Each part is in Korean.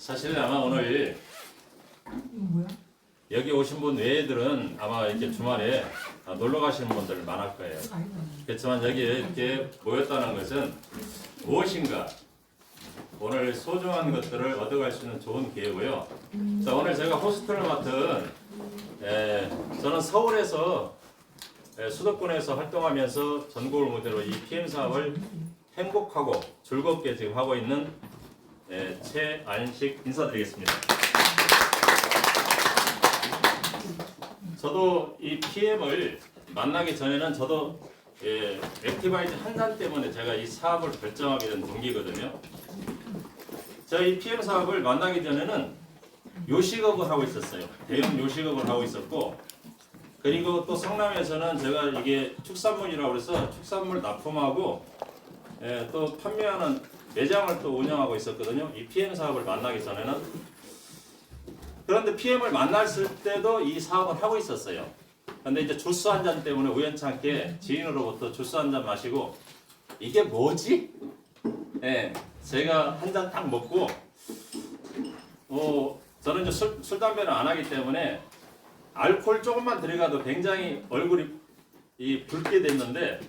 사실 아마 오늘 여기 오신 분 외에들은 아마 이렇게 주말에 놀러 가시는 분들 많을 거예요. 그렇지만 여기에 이렇게 모였다는 것은 무엇인가 오늘 소중한 것들을 얻어갈 수 있는 좋은 기회고요. 자, 오늘 제가 호스트를 맡은 저는 서울에서 수도권에서 활동하면서 전국을 무대로 이 PM 사업을 행복하고 즐겁게 지금 하고 있는 최안식 인사드리겠습니다. 저도 이 PM을 만나기 전에는 저도 액티바이즈 한단 때문에 제가 이 사업을 결정하게 된 동기거든요. 제가 이 PM 사업을 만나기 전에는 요식업을 하고 있었어요. 대형 요식업을 하고 있었고, 그리고 또 성남에서는 제가 이게 축산물이라고 해서 축산물 납품하고 또 판매하는 매장을 또 운영하고 있었거든요. 이 PM 사업을 만나기 전에는. 그런데 PM을 만났을 때도 이 사업을 하고 있었어요. 근데 이제 주스 한 잔 때문에 우연찮게 지인으로부터 주스 한 잔 마시고 이게 뭐지? 제가 한 잔 딱 먹고 저는 이제 술 담배는 안 하기 때문에 알코올 조금만 들어가도 굉장히 얼굴이 붉게 됐는데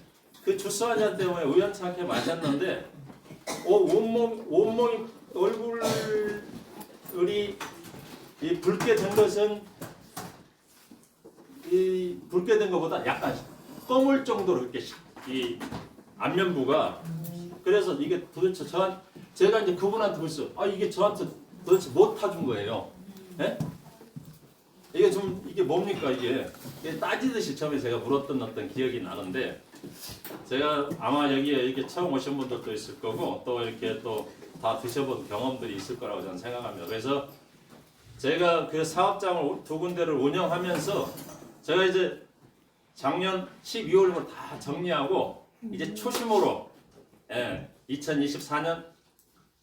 그 주스 한 잔 때문에 우연찮게 마셨는데 온몸이 얼굴이 붉게 된 것은 붉게 된 것보다 약간 검을 정도로 이렇게 이 안면부가 그래서 이게 도대체 제가 이제 그분한테 그랬어요. 이게 저한테 도대체 뭐 타준 거예요? 이게 뭡니까 이게 따지듯이 처음에 제가 물었던 어떤 기억이 나는데 제가 아마 여기에 이렇게 처음 오신 분들도 있을 거고 또 이렇게 또 다 드셔본 경험들이 있을 거라고 저는 생각합니다. 그래서 제가 그 사업장을 두 군데를 운영하면서 제가 이제 작년 12월부터 다 정리하고 이제 초심으로 2024년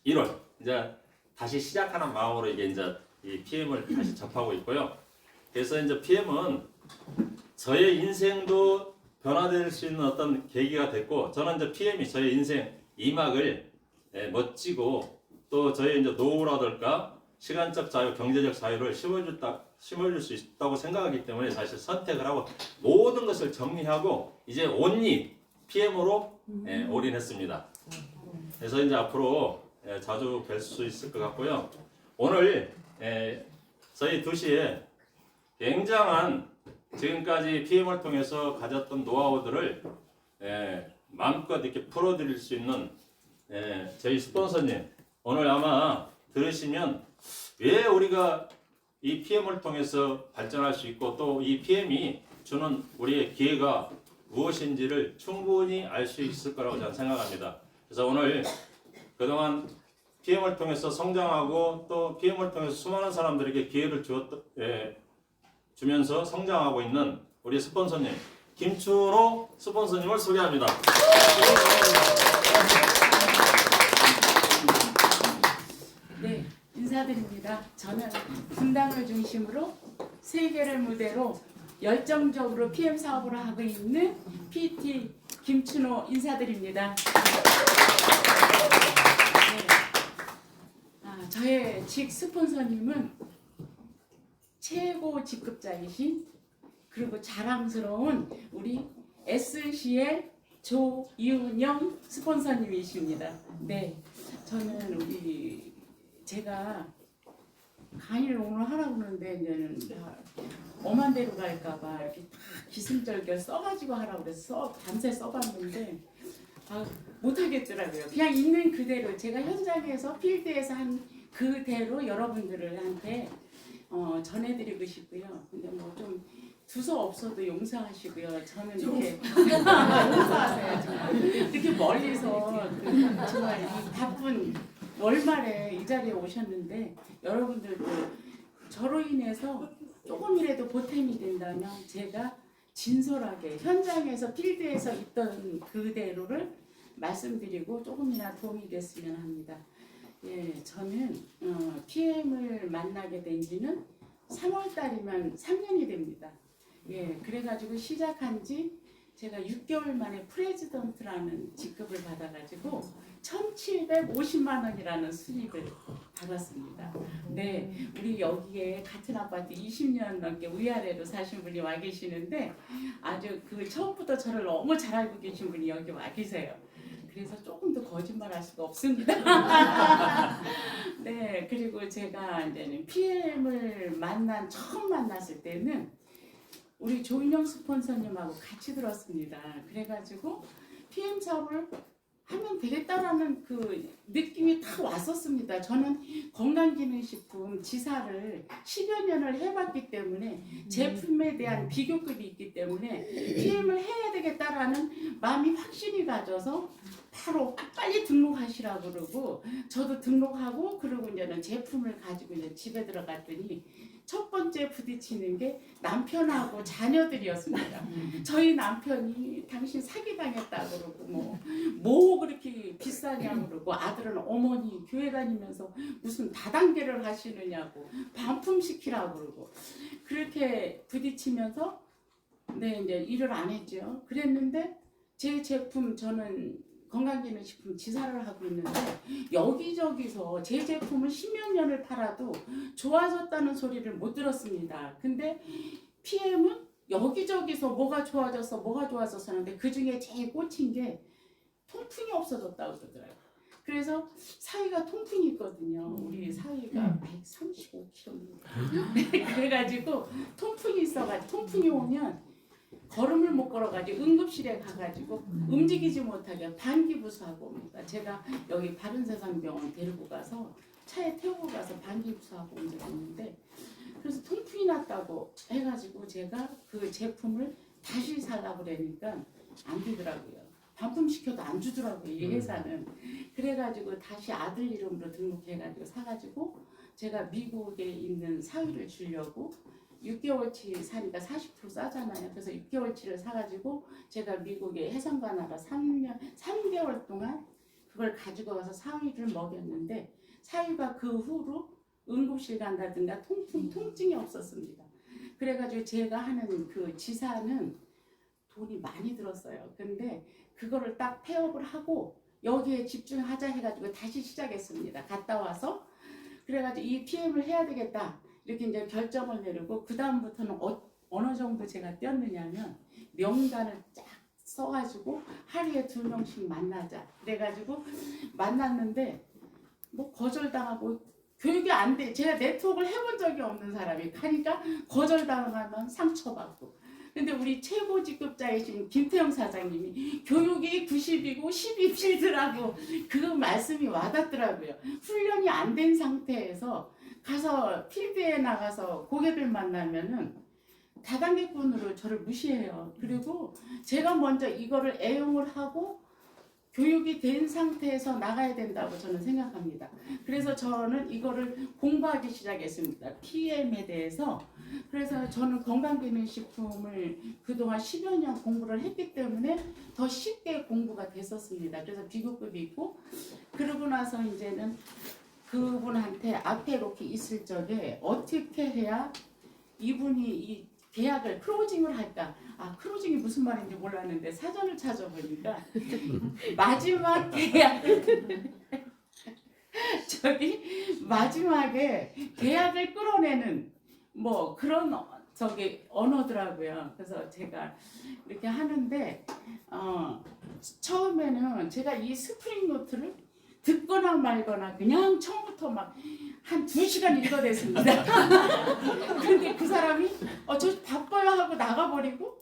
1월 이제 다시 시작하는 마음으로 이게 이제 이 PM을 다시 접하고 있고요. 그래서 이제 PM은 저의 인생도 변화될 수 있는 어떤 계기가 됐고 저는 이제 PM이 저의 인생 2막을 멋지고 또 저의 이제 노후라든가 시간적 자유, 경제적 자유를 심어줄 수 있다고 생각하기 때문에 사실 선택을 하고 모든 것을 정리하고 이제 온리 PM으로 올인했습니다. 그래서 이제 앞으로 자주 뵐 수 있을 것 같고요. 오늘 저희 2시에 굉장한 지금까지 PM을 통해서 가졌던 노하우들을 마음껏 이렇게 풀어드릴 수 있는 저희 스폰서님 오늘 아마 들으시면 왜 우리가 이 PM을 통해서 발전할 수 있고 또 이 PM이 주는 우리의 기회가 무엇인지를 충분히 알 수 있을 거라고 저는 생각합니다. 그래서 오늘 그동안 PM을 통해서 성장하고 또 PM을 통해서 수많은 사람들에게 기회를 주면서 성장하고 있는 우리 스폰서님 김춘호 스폰서님을 소개합니다. 네, 인사드립니다. 저는 분당을 중심으로 세계를 무대로 열정적으로 PM 사업을 하고 있는 PT 김춘호 인사드립니다. 네. 저의 직 스폰서님은 최고 직급자이신 그리고 자랑스러운 우리 SCL 조윤영 스폰서님이십니다. 네, 저는 제가 강의를 오늘 하라고 그러는데 이제는 엄한 데로 갈까봐 이렇게 다 기승절결 써가지고 하라고 그래서 밤새 써봤는데 못하겠더라고요. 그냥 있는 그대로 제가 현장에서 필드에서 한 그대로 여러분들한테 전해드리고 싶고요. 근데 뭐 좀 두서 없어도 용서하시고요. 저는 이렇게 용서하세요. 정말 이렇게 멀리서 정말 이 바쁜 월말에 이 자리에 오셨는데 여러분들도 저로 인해서 조금이라도 보탬이 된다면 제가 진솔하게 현장에서 필드에서 있던 그대로를 말씀드리고 조금이나 도움이 됐으면 합니다. 저는 PM을 만나게 된 지는 3월 달이면 3년이 됩니다. 그래가지고 시작한 지 제가 6개월 만에 프레지던트라는 직급을 받아가지고 1,750만 원이라는 수입을 받았습니다. 네, 우리 여기에 같은 아파트 20년 넘게 위아래로 사신 분이 와 계시는데 아주 그 처음부터 저를 너무 잘 알고 계신 분이 여기 와 계세요. 그래서 조금 더 거짓말할 수가 없습니다. 네, 그리고 제가 이제는 PM을 처음 만났을 때는 우리 조인영 스폰서님하고 같이 들었습니다. 그래가지고 PM 사업을 하면 되겠다라는 그 느낌이 딱 왔었습니다. 저는 건강기능식품 지사를 10여 년을 해봤기 때문에 제품에 대한 비교급이 있기 때문에 PM을 해야 되겠다라는 마음이 확신이 가져서 바로 빨리 등록하시라고 그러고 저도 등록하고 그러고 이제는 제품을 가지고 이제 집에 들어갔더니 첫 번째 부딪히는 게 남편하고 자녀들이었습니다. 저희 남편이 당신 사기당했다 그러고 뭐 그렇게 비싸냐고 그러고 아들은 어머니 교회 다니면서 무슨 다단계를 하시느냐고 반품시키라고 그러고 그렇게 부딪히면서 네 이제 일을 안 했죠. 그랬는데 제 제품 저는 건강기능식품 지사를 하고 있는데 여기저기서 제 제품을 10몇 년을 팔아도 좋아졌다는 소리를 못 들었습니다. 근데 PM은 여기저기서 뭐가 좋아졌어 하는데 그 중에 제일 꽂힌 게 통풍이 없어졌다고 그러더라고요. 그래서 사위가 통풍이 있거든요. 우리 사위가 135kg입니다. 그래가지고 통풍이 있어가지고 통풍이 오면 걸음을 못 걸어가지고 응급실에 가가지고 움직이지 못하게 반기부수하고 옵니다. 제가 여기 바른세상병원 데리고 가서 차에 태우고 가서 반기부수하고 온 적이 있는데 그래서 통풍이 났다고 해가지고 제가 그 제품을 다시 살라고 그러니까 안 되더라고요. 반품시켜도 안 주더라고요. 이 회사는. 그래가지고 다시 아들 이름으로 등록해가지고 사가지고 제가 미국에 있는 사위를 주려고 6개월치 사니까 40% 싸잖아요. 그래서 6개월치를 사가지고 제가 미국에 해상가 나라 3개월 동안 그걸 가지고 가서 사위를 먹였는데 사위가 그 후로 응급실 간다든가 통증이 없었습니다. 그래가지고 제가 하는 그 지사는 돈이 많이 들었어요. 근데 그거를 딱 폐업을 하고 여기에 집중하자 해가지고 다시 시작했습니다. 갔다 와서 그래가지고 이 PM을 해야 되겠다. 이렇게 이제 결정을 내리고 그 다음부터는 어느 정도 제가 뛰었느냐면 명단을 쫙 써가지고 하루에 2명씩 만나자. 그래가지고 만났는데 뭐 거절당하고 교육이 안 돼. 제가 네트워크를 해본 적이 없는 사람이 하니까 거절당하면 상처받고. 근데 우리 최고 직급자이신 김태형 사장님이 교육이 90이고 10이 필드라고 그 말씀이 와닿더라고요. 훈련이 안 된 상태에서 가서 필드에 나가서 고객을 만나면은 다단계꾼으로 저를 무시해요. 그리고 제가 먼저 이거를 애용을 하고 교육이 된 상태에서 나가야 된다고 저는 생각합니다. 그래서 저는 이거를 공부하기 시작했습니다. PM에 대해서. 그래서 저는 건강기능식품을 그동안 10여 년 공부를 했기 때문에 더 쉽게 공부가 됐었습니다. 그래서 비교급이 있고 그러고 나서 이제는 그분한테 앞에 이렇게 있을 적에 어떻게 해야 이분이 이 계약을 클로징을 할까? 클로징이 무슨 말인지 몰랐는데 사전을 찾아보니까 마지막 계약을 마지막에 계약을 끌어내는 뭐 그런 언어더라고요. 그래서 제가 이렇게 하는데 처음에는 제가 이 스프링 노트를 듣거나 말거나 그냥 처음부터 막 한 2시간 읽어댔습니다. 그런데 그 사람이 저 바빠요 하고 나가버리고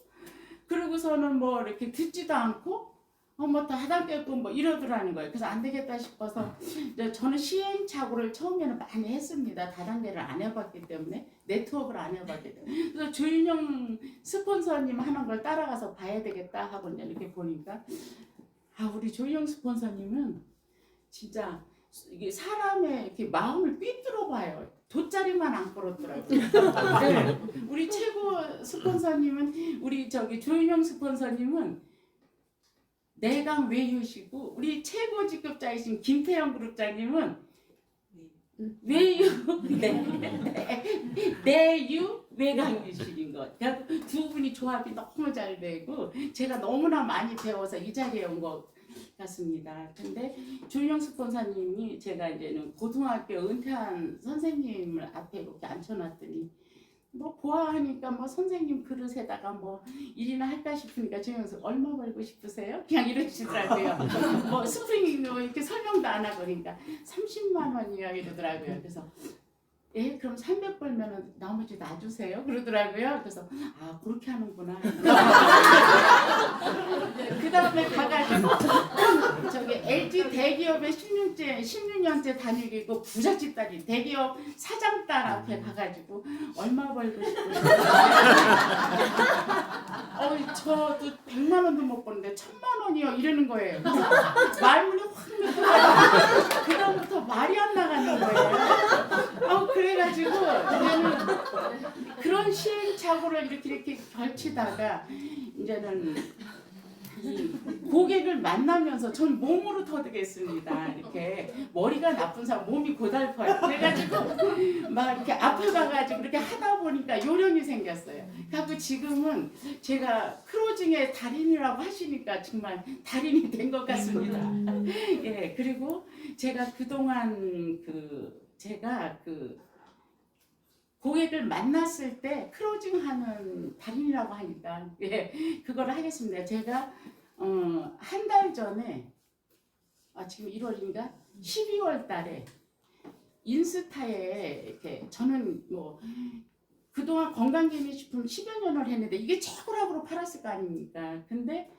그러고서는 뭐 이렇게 듣지도 않고 뭐 다단계고 뭐 이러더라는 거예요. 그래서 안 되겠다 싶어서 저는 시행착오를 처음에는 많이 했습니다. 다단계를 안 해봤기 때문에 네트워크를 안 해봤기 때문에 그래서 조인영 스폰서님 하는 걸 따라가서 봐야 되겠다 하고 이렇게 보니까 우리 조인영 스폰서님은 진짜 이게 사람의 이렇게 마음을 삐뚤어 봐요. 돗자리만 안 끌었더라고요. 네. 우리 최고 스폰서님은 우리 조인영 스폰서님은 내강 외유시고 우리 최고 직급자이신 김태형 그룹장님은 외유 내유 배강유실인 것. 그러니까 두 분이 조합이 너무 잘 되고 제가 너무나 많이 배워서 이 자리에 온 것 같습니다. 근데 조윤영숙 권사님이 제가 이제는 고등학교 은퇴한 선생님을 앞에 이렇게 앉혀놨더니 뭐 보아하니까 뭐 선생님 그릇에다가 뭐 일이나 할까 싶으니까 조윤영숙 얼마 벌고 싶으세요? 그냥 이러시더라고요. 뭐 스프링 뭐 이렇게 설명도 안 하고 그러니까 30만 원이요 이러더라고요. 그래서 예, 그럼 300 벌면은 나머지 놔주세요. 그러더라고요. 그래서 아 그렇게 하는구나. 그 다음에 가가지고 저기 LG 대기업에 16년째 다니고 부잣집 딸이 대기업 사장 딸 앞에 가가지고 얼마 벌고 싶으세요? 저도 100만 원도 못 버는데 1000만 원이요 이러는 거예요. 그래서 말문이 확 늦어가지고 그 다음부터 말이 안 나가는 거예요. 그래가지고 이제는 그런 시행착오를 이렇게 걸치다가 이제는 이 고객을 만나면서 전 몸으로 터득했습니다. 이렇게 머리가 나쁜 사람 몸이 고달퍼요. 그래가지고 막 이렇게 앞에 가가지고 이렇게 하다 보니까 요령이 생겼어요. 그래서 지금은 제가 크로징의 달인이라고 하시니까 정말 달인이 된 것 같습니다. 예, 그리고 제가 그동안 제가 고객을 만났을 때 크로징하는 달인이라고 하니까 예, 그걸 하겠습니다. 제가 한 달 전에 지금 1월인가 12월 달에 인스타에 이렇게 저는 뭐 그동안 건강기능식품 10여 년을 했는데 이게 최고라고 팔았을 거 아닙니까? 근데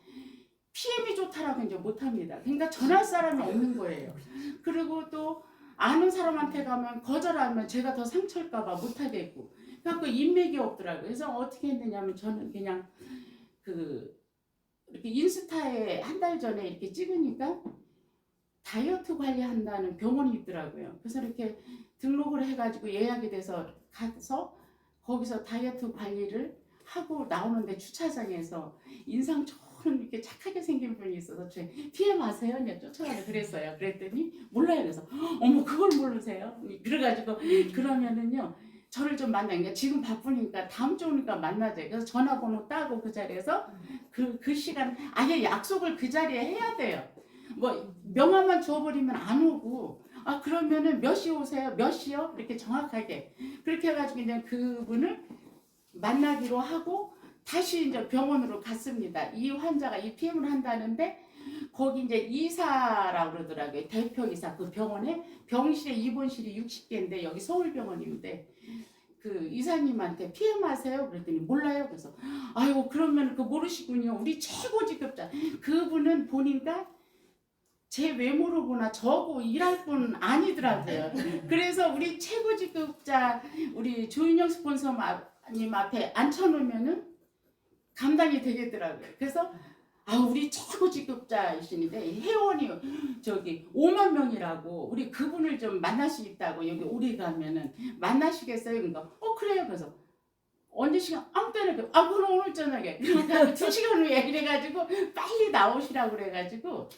PM이 좋다라고 이제 못합니다. 그러니까 전할 사람이 없는 거예요. 그리고 또 아는 사람한테 가면 거절하면 제가 더 상처일까봐 못하겠고 그래서 인맥이 없더라고요. 그래서 어떻게 했느냐면 저는 그냥 이렇게 인스타에 한 달 전에 이렇게 찍으니까 다이어트 관리한다는 병원이 있더라고요. 그래서 이렇게 등록을 해가지고 예약이 돼서 가서 거기서 다이어트 관리를 하고 나오는데 주차장에서 인상 좋은 이렇게 착하게 생긴 분이 있어서 제 PM 아세요? 그냥 쫓아가서 그랬어요. 그랬더니 몰라요. 그래서 어머 그걸 모르세요? 그래가지고 그러면은요 저를 좀 만나니까 지금 바쁘니까 다음 주 오니까 만나자. 그래서 전화번호 따고 그 자리에서 그 시간 아예 약속을 그 자리에 해야 돼요. 뭐 명함만 주워버리면 안 오고 그러면은 몇 시 오세요? 몇 시요? 이렇게 정확하게 그렇게 해가지고 이제 그분을 만나기로 하고 다시 이제 병원으로 갔습니다. 이 환자가 이 PM을 한다는데 거기 이제 이사라고 그러더라고요. 대표 이사 그 병원에 병실에 입원실이 60개인데 여기 서울병원인데 그 이사님한테 PM 하세요? 그랬더니 몰라요. 그래서 아이고 그러면 모르시군요. 우리 최고 직급자 그분은 보니까 제 외모로 보나 저고 일할 분 아니더라고요. 그래서 우리 최고 직급자 우리 조윤영 스폰서님 앞에 앉혀놓으면은 감당이 되겠더라고요. 그래서 우리 최고 직급자이시는데 회원이 저기 5만 명이라고 우리 그분을 좀 만날 수 있다고 여기 오래 가면은 만나시겠어요? 그러니까 그래요. 그래서 언제 시간 아무 때나 그럼 오늘 저녁에 그러니까 2시간 후에 이래가지고 빨리 나오시라고 그래가지고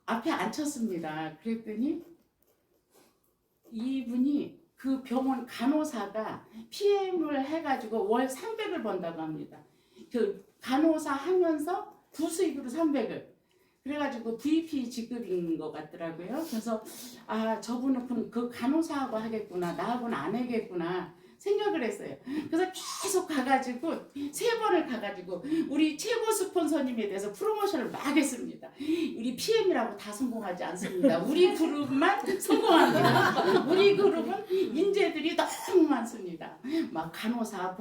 앞에 앉혔습니다. 그랬더니 이분이 그 병원 간호사가 PM을 해가지고 월 300을 번다고 합니다. 그 간호사 하면서 부수입으로 300을 그래가지고 VP 직급인 것 같더라고요. 그래서 저분은 그 간호사하고 하겠구나 나하고는 안 하겠구나 생각을 했어요. 그래서 계속 가가지고 3번을 가가지고 우리 최고 스폰서님에 대해서 프로모션을 막 했습니다. 우리 PM이라고 다 성공하지 않습니다. 우리 그룹만 성공합니다. 우리 그룹은 인재들이 너무 많습니다. 막 간호사,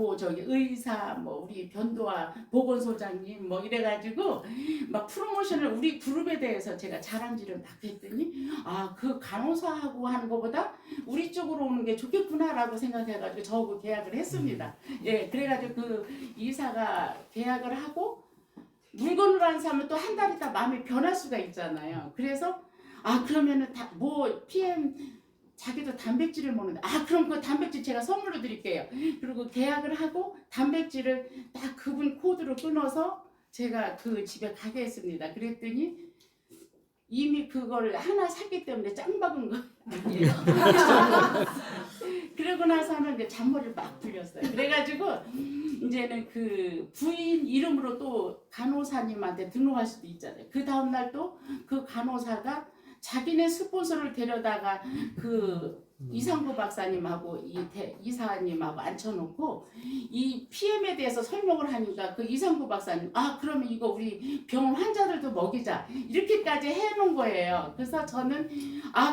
의사, 뭐 우리 변도와 보건소장님 뭐 이래가지고 막 프로모션을 우리 그룹에 대해서 제가 자랑질을 막 했더니 그 간호사하고 하는 것보다 우리 쪽으로 오는 게 좋겠구나라고 생각해가지고 저하고 계약을 했습니다. 예, 그래가지고 그 이사가 계약을 하고 물건으로 하는 사람은 또 한 달 있다 마음이 변할 수가 있잖아요. 그래서 그러면은 PM 자기도 단백질을 먹는데 그럼 그 단백질 제가 선물로 드릴게요. 그리고 계약을 하고 단백질을 딱 그분 코드로 끊어서 제가 그 집에 가게 했습니다. 그랬더니 이미 그걸 하나 샀기 때문에 짱 박은 거 아니에요. 그러고 나서는 이제 잔머리를 막 풀렸어요. 그래가지고 이제는 그 부인 이름으로 또 간호사님한테 등록할 수도 있잖아요. 그 다음날 또 그 간호사가 자기네 스폰서를 데려다가 그 이상구 박사님하고 이사님하고 앉혀놓고 이 PM에 대해서 설명을 하니까 그 이상구 박사님 그러면 이거 우리 병원 환자들도 먹이자 이렇게까지 해놓은 거예요. 그래서 저는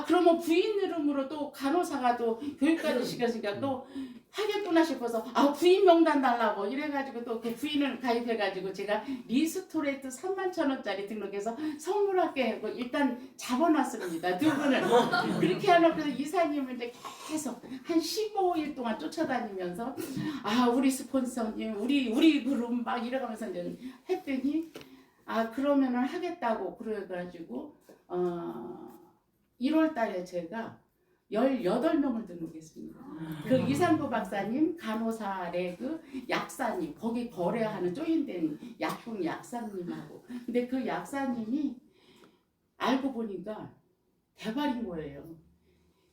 그러면 부인 이름으로 또 간호사가 또 교육까지 시켰으니까 또 하겠구나 싶어서 부인 명단 달라고 이래가지고 또 그 부인을 가입해가지고 제가 리스토레이트 31,000원짜리 등록해서 선물할게 하고 일단 잡아놨습니다. 두 분을 그렇게 해놓고 이사님을 이제 계속 한 15일 동안 쫓아다니면서 우리 스폰서님 우리 그룹 막 이래가면서 이제 했더니 그러면은 하겠다고 그래가지고 1월 달에 제가 18명을 등록했습니다. 그 이상구 박사님, 간호사 레그, 약사님, 거기 거래하는 조인된 약국 약사님하고. 근데 그 약사님이 알고 보니까 대발인 거예요.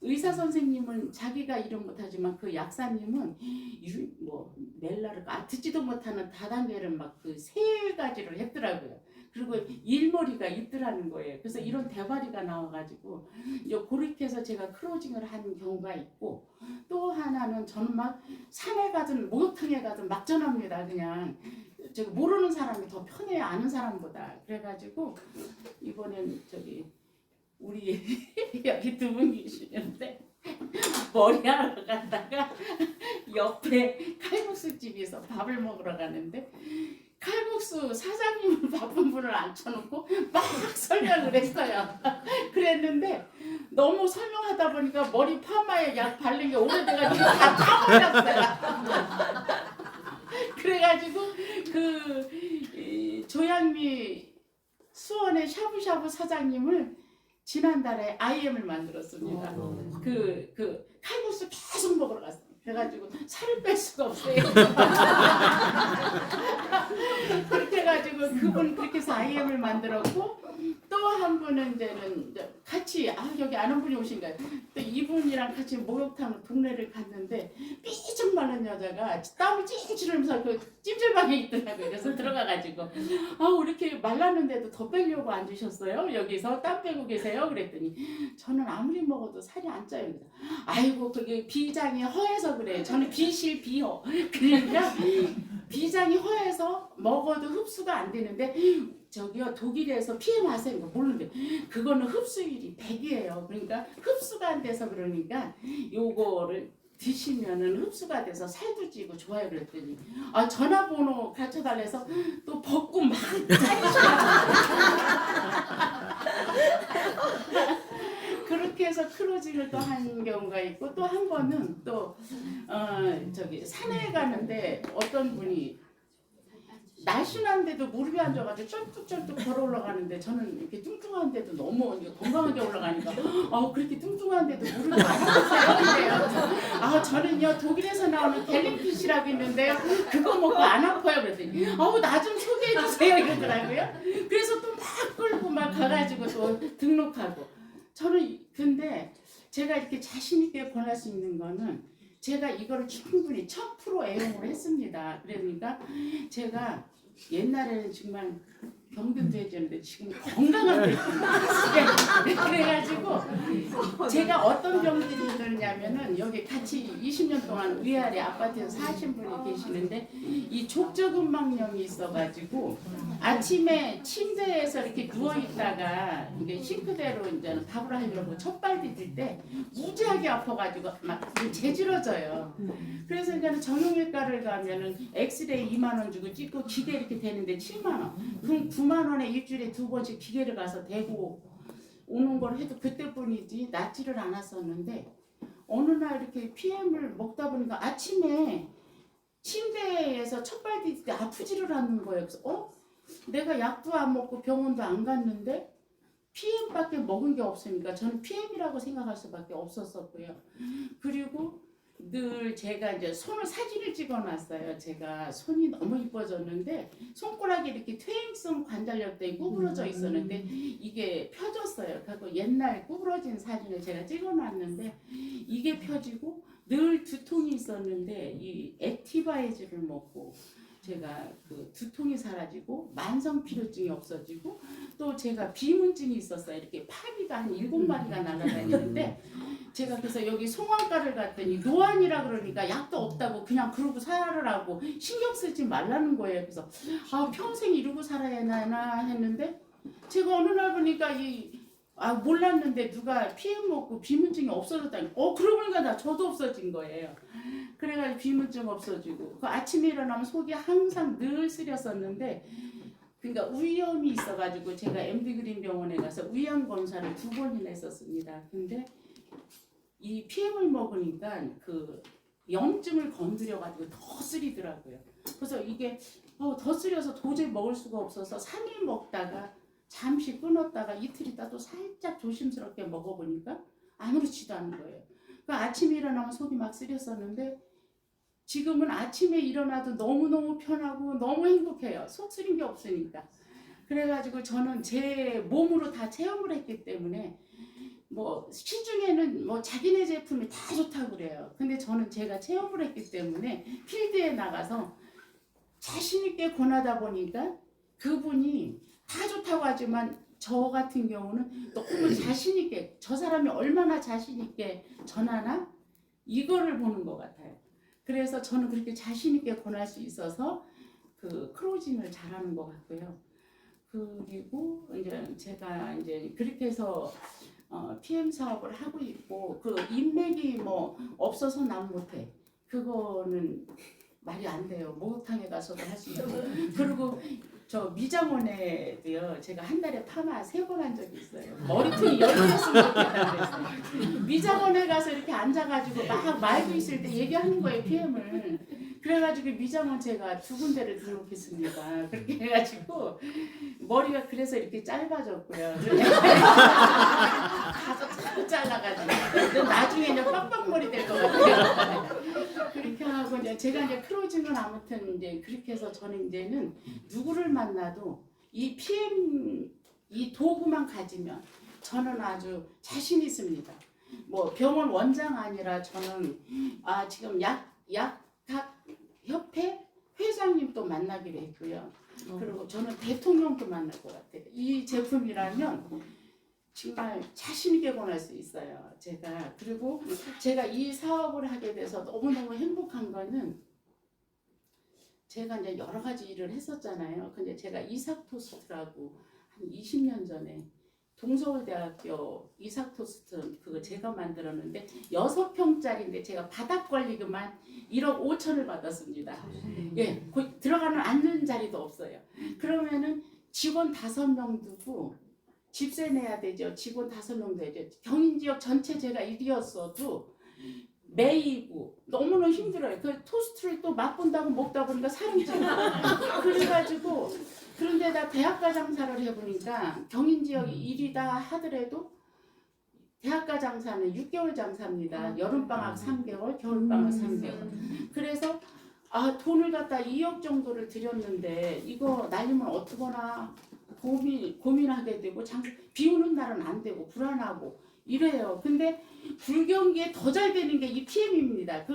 의사 선생님은 자기가 이름 못하지만 그 약사님은 뭐 멜라르가 듣지도 못하는 다단계를 막 그 3가지를 했더라고요. 그리고 일머리가 있더라는 거예요. 그래서 이런 대바리가 나와가지고 그렇게 해서 제가 크로징을 한 경우가 있고, 또 하나는 저는 막 산에 가든 목욕탕에 가든 막 전합니다. 그냥 제가 모르는 사람이 더 편해요, 아는 사람보다. 그래가지고 이번엔 우리 여기 두 분 계시는데 머리하러 갔다가 옆에 칼국수 집에서 밥을 먹으러 가는데 칼국수 사장님을 바쁜 분을 앉혀놓고 막 설명을 했어요. 그랬는데 너무 설명하다 보니까 머리 파마에 약 바른 게 오래돼가지고 다 타버렸어요. 그래가지고 조양미 수원의 샤브샤브 사장님을 지난달에 IM을 만들었습니다. 그 칼국수 계속 먹으러 갔어요. 그래가지고 살을 뺄 수가 없어요. 그렇게 해가지고 그분 그렇게 해서 IM을 만들었고, 또 한 분은 이제는 같이 여기 아는 분이 오신 거예요. 또 이분이랑 같이 목욕탕 동네를 갔는데 삐쩍 마른 여자가 땀을 찌릿 흐르면서 그 찜질방에 있더라고요. 그래서 들어가가지고 이렇게 말랐는데도 더 빼려고 앉으셨어요? 여기서 땀 빼고 계세요? 그랬더니 저는 아무리 먹어도 살이 안 쪄요. 아이고 그게 비장이 허해서 그래요. 저는 비실비허. 그러니까 비장이 허해서 먹어도 흡수가 안 되는데 독일에서 PM 아세요? 모르는데 그거는 흡수율이 100이에요. 그러니까 흡수가 안 돼서 그러니까 요거를 드시면은 흡수가 돼서 살도 찌고 좋아요. 그랬더니 전화번호 가르쳐달래서 또 벗고 막 그렇게 해서 크루징을 또 한 경우가 있고, 또 한 번은 또 산에 가는데 어떤 분이 날씬한데도 무릎이 안 좋아가지고 쩔뚝쩔뚝 걸어 올라가는데, 저는 이렇게 뚱뚱한데도 너무 건강하게 올라가니까 그렇게 뚱뚱한데도 무릎이 안 좋으세요? 저는요 독일에서 나오는 갤링핏이라고 있는데요 그거 먹고 안 아파요. 그랬더니 나 좀 소개해 주세요 이러더라고요. 그래서 또 막 끌고 막 가가지고 또 등록하고. 저는 근데 제가 이렇게 자신 있게 권할 수 있는 거는 제가 이거를 충분히 1000% 애용을 했습니다. 그러니까 제가 옛날에는 정말 병든도 해줬는데 지금 건강한 돼있습니다. 그래가지고 제가 어떤 병들이 들냐면은 여기 같이 20년 동안 위아래 아파트에서 사신 분이 계시는데 이 족저근막염이 있어가지고 아침에 침대에서 이렇게 누워 있다가 이게 싱크대로 이제 밥을 하려고 첫발 디딜 때 무지하게 아파가지고 막 재질어져요. 그래서 이제 정형외과를 가면은 엑스레이 2만 원 주고 찍고 기계 이렇게 되는데 7만 원. 그럼 9만 원에 일주일에 2번씩 기계를 가서 대고 오는 걸 해도 그때뿐이지 낫지를 않았었는데, 어느 날 이렇게 PM을 먹다 보니까 아침에 침대에서 첫발 디딜 때 아프지를 않는 거예요. 그래서 내가 약도 안 먹고 병원도 안 갔는데 PM밖에 먹은 게 없으니까 저는 PM이라고 생각할 수밖에 없었었고요. 그리고 늘 제가 이제 사진을 찍어놨어요. 제가 손이 너무 이뻐졌는데 손가락이 이렇게 퇴행성 관절염 구부러져 있었는데 이게 펴졌어요. 그래서 옛날 구부러진 사진을 제가 찍어놨는데 이게 펴지고 늘 두통이 있었는데 이 액티바이즈를 먹고 제가 그 두통이 사라지고 만성 피로증이 없어지고 또 제가 비문증이 있었어요. 이렇게 파리가 한 7마리가 날아다니는데 제가 그래서 여기 송원가를 갔더니 노안이라 그러니까 약도 없다고 그냥 그러고 살아라고 신경 쓰지 말라는 거예요. 그래서 아 평생 이러고 살아야 하나 했는데 제가 어느 날 보니까 몰랐는데 누가 PM 먹고 비문증이 없어졌다니. 그러고 보니까 저도 없어진 거예요. 그래가지고 비문증 없어지고 그 아침에 일어나면 속이 항상 늘 쓰렸었는데 그러니까 위염이 있어가지고 제가 MD 그린 병원에 가서 위암 검사를 2번이나 했었습니다. 근데 이 PM을 먹으니까 그 염증을 건드려가지고 더 쓰리더라고요. 그래서 이게 더 쓰려서 도저히 먹을 수가 없어서 3일 먹다가 잠시 끊었다가 이틀 있다 또 살짝 조심스럽게 먹어보니까 아무렇지도 않은 거예요. 그러니까 아침에 일어나면 속이 막 쓰렸었는데 지금은 아침에 일어나도 너무너무 편하고 너무 행복해요. 속 쓰린 게 없으니까. 그래가지고 저는 제 몸으로 다 체험을 했기 때문에 뭐 시중에는 뭐 자기네 제품이 다 좋다고 그래요. 근데 저는 제가 체험을 했기 때문에 필드에 나가서 자신 있게 권하다 보니까 그분이 다 좋다고 하지만 저 같은 경우는 너무 자신 있게 저 사람이 얼마나 자신 있게 전하나 이거를 보는 것 같아요. 그래서 저는 그렇게 자신 있게 권할 수 있어서 그 클로징을 잘하는 것 같고요. 그리고 이제 제가 이제 그렇게 해서 PM 사업을 하고 있고 그 인맥이 뭐 없어서 난 못해. 그거는 말이 안 돼요. 목욕탕에 가서도 할 수 있고. 그리고 저 미장원에도요. 제가 한 달에 파마 3번 한 적이 있어요. 머리통이 10개였으면 좋겠다 그랬어요. 미장원에 가서 이렇게 앉아가지고 막 말고 있을 때 얘기하는 거예요. PM을. 그래가지고 미장원 제가 2군데를 등록했습니다. 그렇게 해가지고 머리가 그래서 이렇게 짧아졌고요. 가서 자꾸 잘라가지고 나중에 이제 빡빡머리 될 것 같아요. 그렇게 하고 이제 제가 이제 클로징은 아무튼 이제 그렇게 해서 저는 이제는 누구를 만나도 이 PM 이 도구만 가지면 저는 아주 자신 있습니다. 뭐 병원 원장 아니라 저는 지금 약학 협회 회장님 또 만나기로 했고요. 그리고 저는 대통령도 만날 것 같아요. 이 제품이라면 정말 자신 있게 권할 수 있어요. 그리고 제가 이 사업을 하게 돼서 너무너무 행복한 거는 제가 이제 여러 가지 일을 했었잖아요. 근데 제가 이삭 토스트라고 한 20년 전에 동서울대학교 이삭 토스트 그거 제가 만들었는데 6평짜리인데 제가 바닥 걸리기만 1억 5천을 받았습니다. 예, 들어가는 앉는 자리도 없어요. 그러면은 직원 5명 두고 집세 내야 되죠. 직원 5명 되죠. 경인지역 전체 제가 일이었어도 매이고 너무너무 힘들어요. 그 토스트를 또 맛본다고 먹다 보니까 살이 쪄요. 그래가지고 그런데다 대학가 장사를 해보니까 경인지역이 일이다 하더라도 대학가 장사는 6개월 장사입니다. 여름방학 3개월, 겨울방학 3개월. 그래서 돈을 갖다 2억 정도를 들였는데 이거 날리면 어떡하나 고민하게 되고 비 오는 날은 안 되고 불안하고 이래요. 근데 불경기에 더 잘 되는 게 이 PM입니다.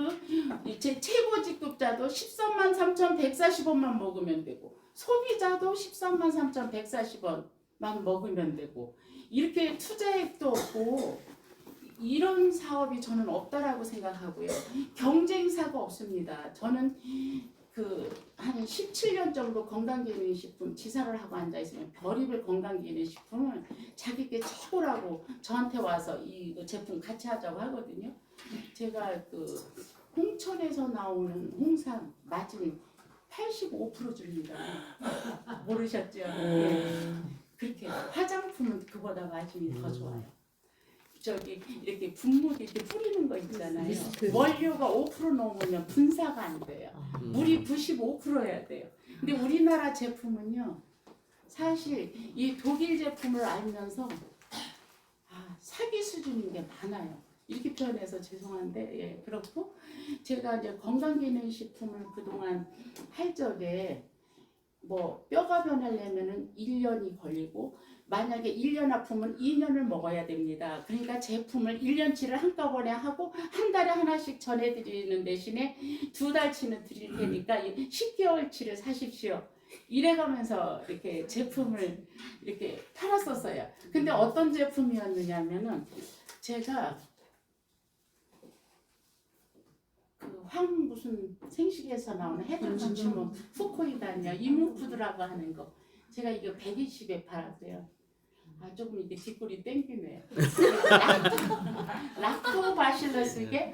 제 최고 직급자도 13만 3,140원만 먹으면 되고 소비자도 13만 3,140원만 먹으면 되고 이렇게 투자액도 없고 이런 사업이 저는 없다라고 생각하고요. 경쟁사가 없습니다. 저는 한 17년 정도 건강기능식품 지사를 하고 앉아있으면 별의별 건강기능식품을 자기께 최고라고 저한테 와서 이 제품 같이 하자고 하거든요. 제가 홍천에서 나오는 홍삼 마진 85% 줍니다. 모르셨죠? 예. 그렇게 화장품은 그보다 마진이 더 좋아요. 이렇게 분무기 이렇게 뿌리는 거 있잖아요. 원료가 5% 넘으면 분사가 안 돼요. 물이 95%여야 돼요. 근데 우리나라 제품은요, 사실 이 독일 제품을 알면서 사기 수준인 게 많아요. 이렇게 표현해서 죄송한데, 예, 그렇고 제가 이제 건강기능식품을 그동안 할 적에 뭐 뼈가 변하려면은 1년이 걸리고 만약에 1년 아프면 2년을 먹어야 됩니다. 그러니까 제품을 1년치를 한꺼번에 하고 한 달에 하나씩 전해드리는 대신에 2달치는 드릴 테니까 10개월치를 사십시오. 이래가면서 이렇게 제품을 이렇게 팔았었어요. 근데 어떤 제품이었느냐면은 제가 그 황 무슨 생식에서 나오는 해독주춤은 후코이단이요 이무푸드라고 하는 거 제가 이거 120에 팔았어요. 아 조금 이게 뒷골이 땡기네요. 락토바실러스 이게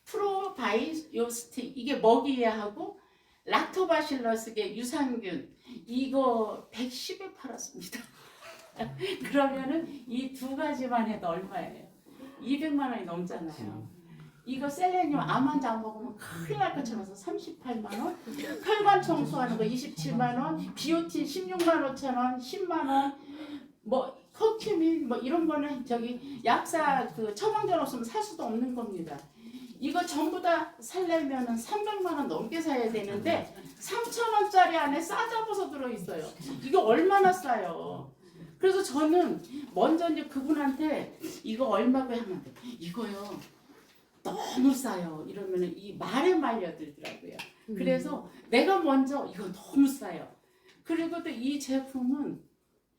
프로바이오스틱 이게 먹이에 하고 락토바실러스게 유산균 이거 110에 팔았습니다. 그러면은 이 두 가지만 해도 얼마예요? 200만 원이 넘잖아요. 이거 셀레늄 암 환자 안 먹으면 큰일 날 것처럼 해서 38만 원, 혈관 청소하는 거 27만 원, 비오틴 16만 5천 원, 10만 원, 뭐 커큐민 뭐 이런 거는 저기 약사 그 처방전 없으면 살 수도 없는 겁니다. 이거 전부 다 살려면은 300만 원 넘게 사야 되는데 3천 원짜리 안에 싸잡아서 들어 있어요. 이거 얼마나 싸요? 그래서 저는 먼저 이제 그분한테 이거 얼마고 하면 돼. 이거요. 너무 싸요. 이러면은 이 말에 말려들더라고요. 그래서 내가 먼저 이거 너무 싸요. 그리고 또 이 제품은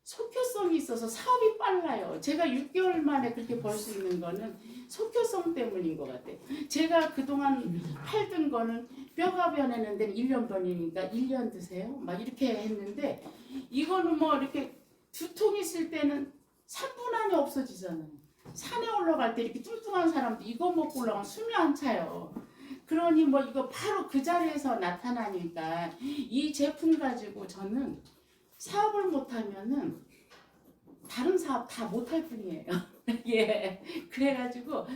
속효성이 있어서 사업이 빨라요. 제가 6개월 만에 그렇게 벌 수 있는 거는 속효성 때문인 것 같아요. 제가 그동안 팔던 거는 뼈가 변하는 데는 1년 번이니까 1년 드세요. 막 이렇게 했는데 이거는 뭐 이렇게 두통 있을 때는 3분 안에 없어지잖아요. 산에 올라갈 때 이렇게 뚱뚱한 사람도 이거 먹고 올라가면 숨이 안 차요. 그러니 뭐 이거 바로 그 자리에서 나타나니까 이 제품 가지고 저는 사업을 못하면은 다른 사업 다 못할 뿐이에요. 예. 그래가지고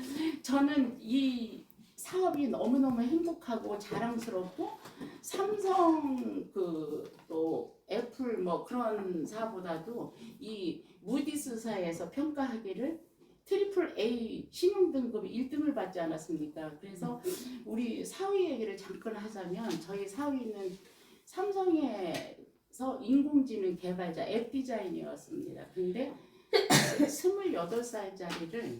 저는 이 사업이 너무너무 행복하고 자랑스럽고 삼성 그 또 애플 뭐 그런 사보다도 이 무디스사에서 평가하기를 트리플 A 신용등급이 1등을 받지 않았습니까? 그래서 우리 사위 얘기를 잠깐 하자면 저희 사위는 삼성에서 인공지능 개발자 앱 디자인이었습니다. 근데 28살짜리를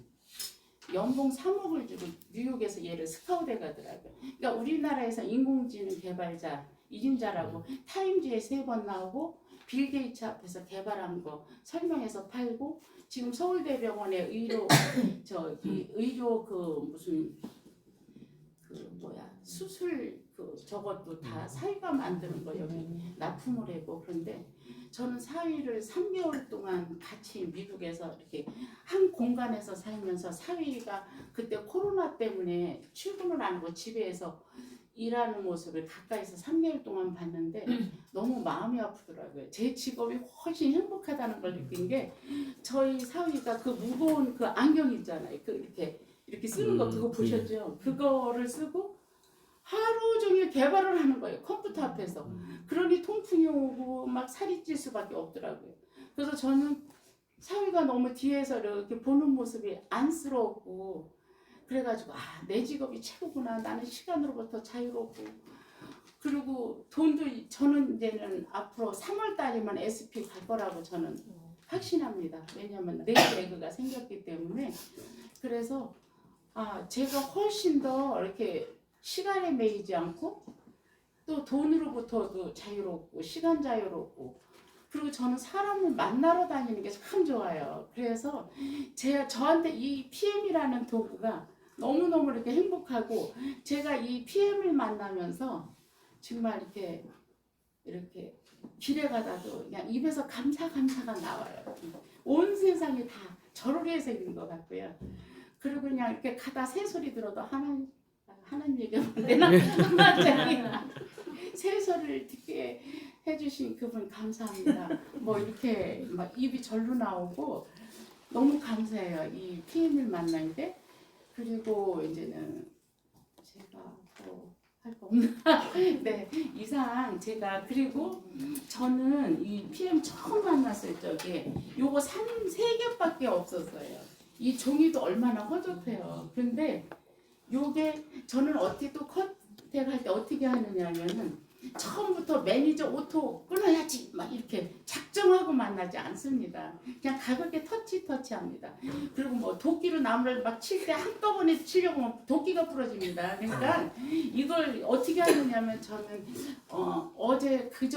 연봉 3억을 주고 뉴욕에서 얘를 스카우트해 가더라고요. 그러니까 우리나라에서 인공지능 개발자 1인자라고 타임즈에 3번 나오고 빌 게이츠 앞에서 개발한 거 설명해서 팔고 지금 서울대병원의 의료 의료 그 무슨 그 뭐야 수술 그 저것도 다 사위가 만드는 거 여기 납품을 하고 그런데 저는 사위를 3개월 동안 같이 미국에서 이렇게 한 공간에서 살면서 사위가 그때 코로나 때문에 출근을 안 하고 집에서 일하는 모습을 가까이서 3개월 동안 봤는데 너무 마음이 아프더라고요. 제 직업이 훨씬 행복하다는 걸 느낀 게 저희 사위가 그 무거운 그 안경 있잖아요. 그 이렇게 쓰는 거 그거 보셨죠? 그거를 쓰고 하루 종일 개발을 하는 거예요. 컴퓨터 앞에서. 그러니 통풍이 오고 막 살이 찔 수밖에 없더라고요. 그래서 저는 사위가 너무 뒤에서 이렇게 보는 모습이 안쓰럽고 그래가지고 내 직업이 최고구나. 나는 시간으로부터 자유롭고 그리고 돈도 저는 이제는 앞으로 3월 달이면 SP 갈 거라고 저는 확신합니다. 왜냐하면 네이버레그가 생겼기 때문에 그래서 제가 훨씬 더 이렇게 시간에 매이지 않고 또 돈으로부터도 자유롭고 시간 자유롭고 그리고 저는 사람을 만나러 다니는 게 참 좋아요. 그래서 저한테 이 PM이라는 도구가 너무너무 이렇게 행복하고 제가 이 PM을 만나면서 정말 이렇게 길에 가다도 그냥 입에서 감사가 나와요. 온 세상이 다 저를 위해서 있는 것 같고요. 그리고 그냥 이렇게 가다 새소리 들어도 하나님 얘기하면 되나? 새소리를 듣게 해주신 그분 감사합니다. 뭐 이렇게 막 입이 절로 나오고 너무 감사해요. 이 PM을 만날 때. 그리고 이제는 제가 할 거 없나? 네, 이상 제가 그리고 저는 이 PM 처음 만났을 적에 요거 3개밖에 없었어요. 이 종이도 얼마나 허접해요. 근데 요게 저는 어떻게 또 컨택할 때 어떻게 하느냐면은 처음부터 매니저 오토 끊어야지 막 이렇게 작정하고 만나지 않습니다. 그냥 가볍게 터치합니다. 그리고 뭐 도끼로 나무를 막 칠 때 한꺼번에 치려고 하면 도끼가 부러집니다. 그러니까 이걸 어떻게 하느냐면 저는 어제 그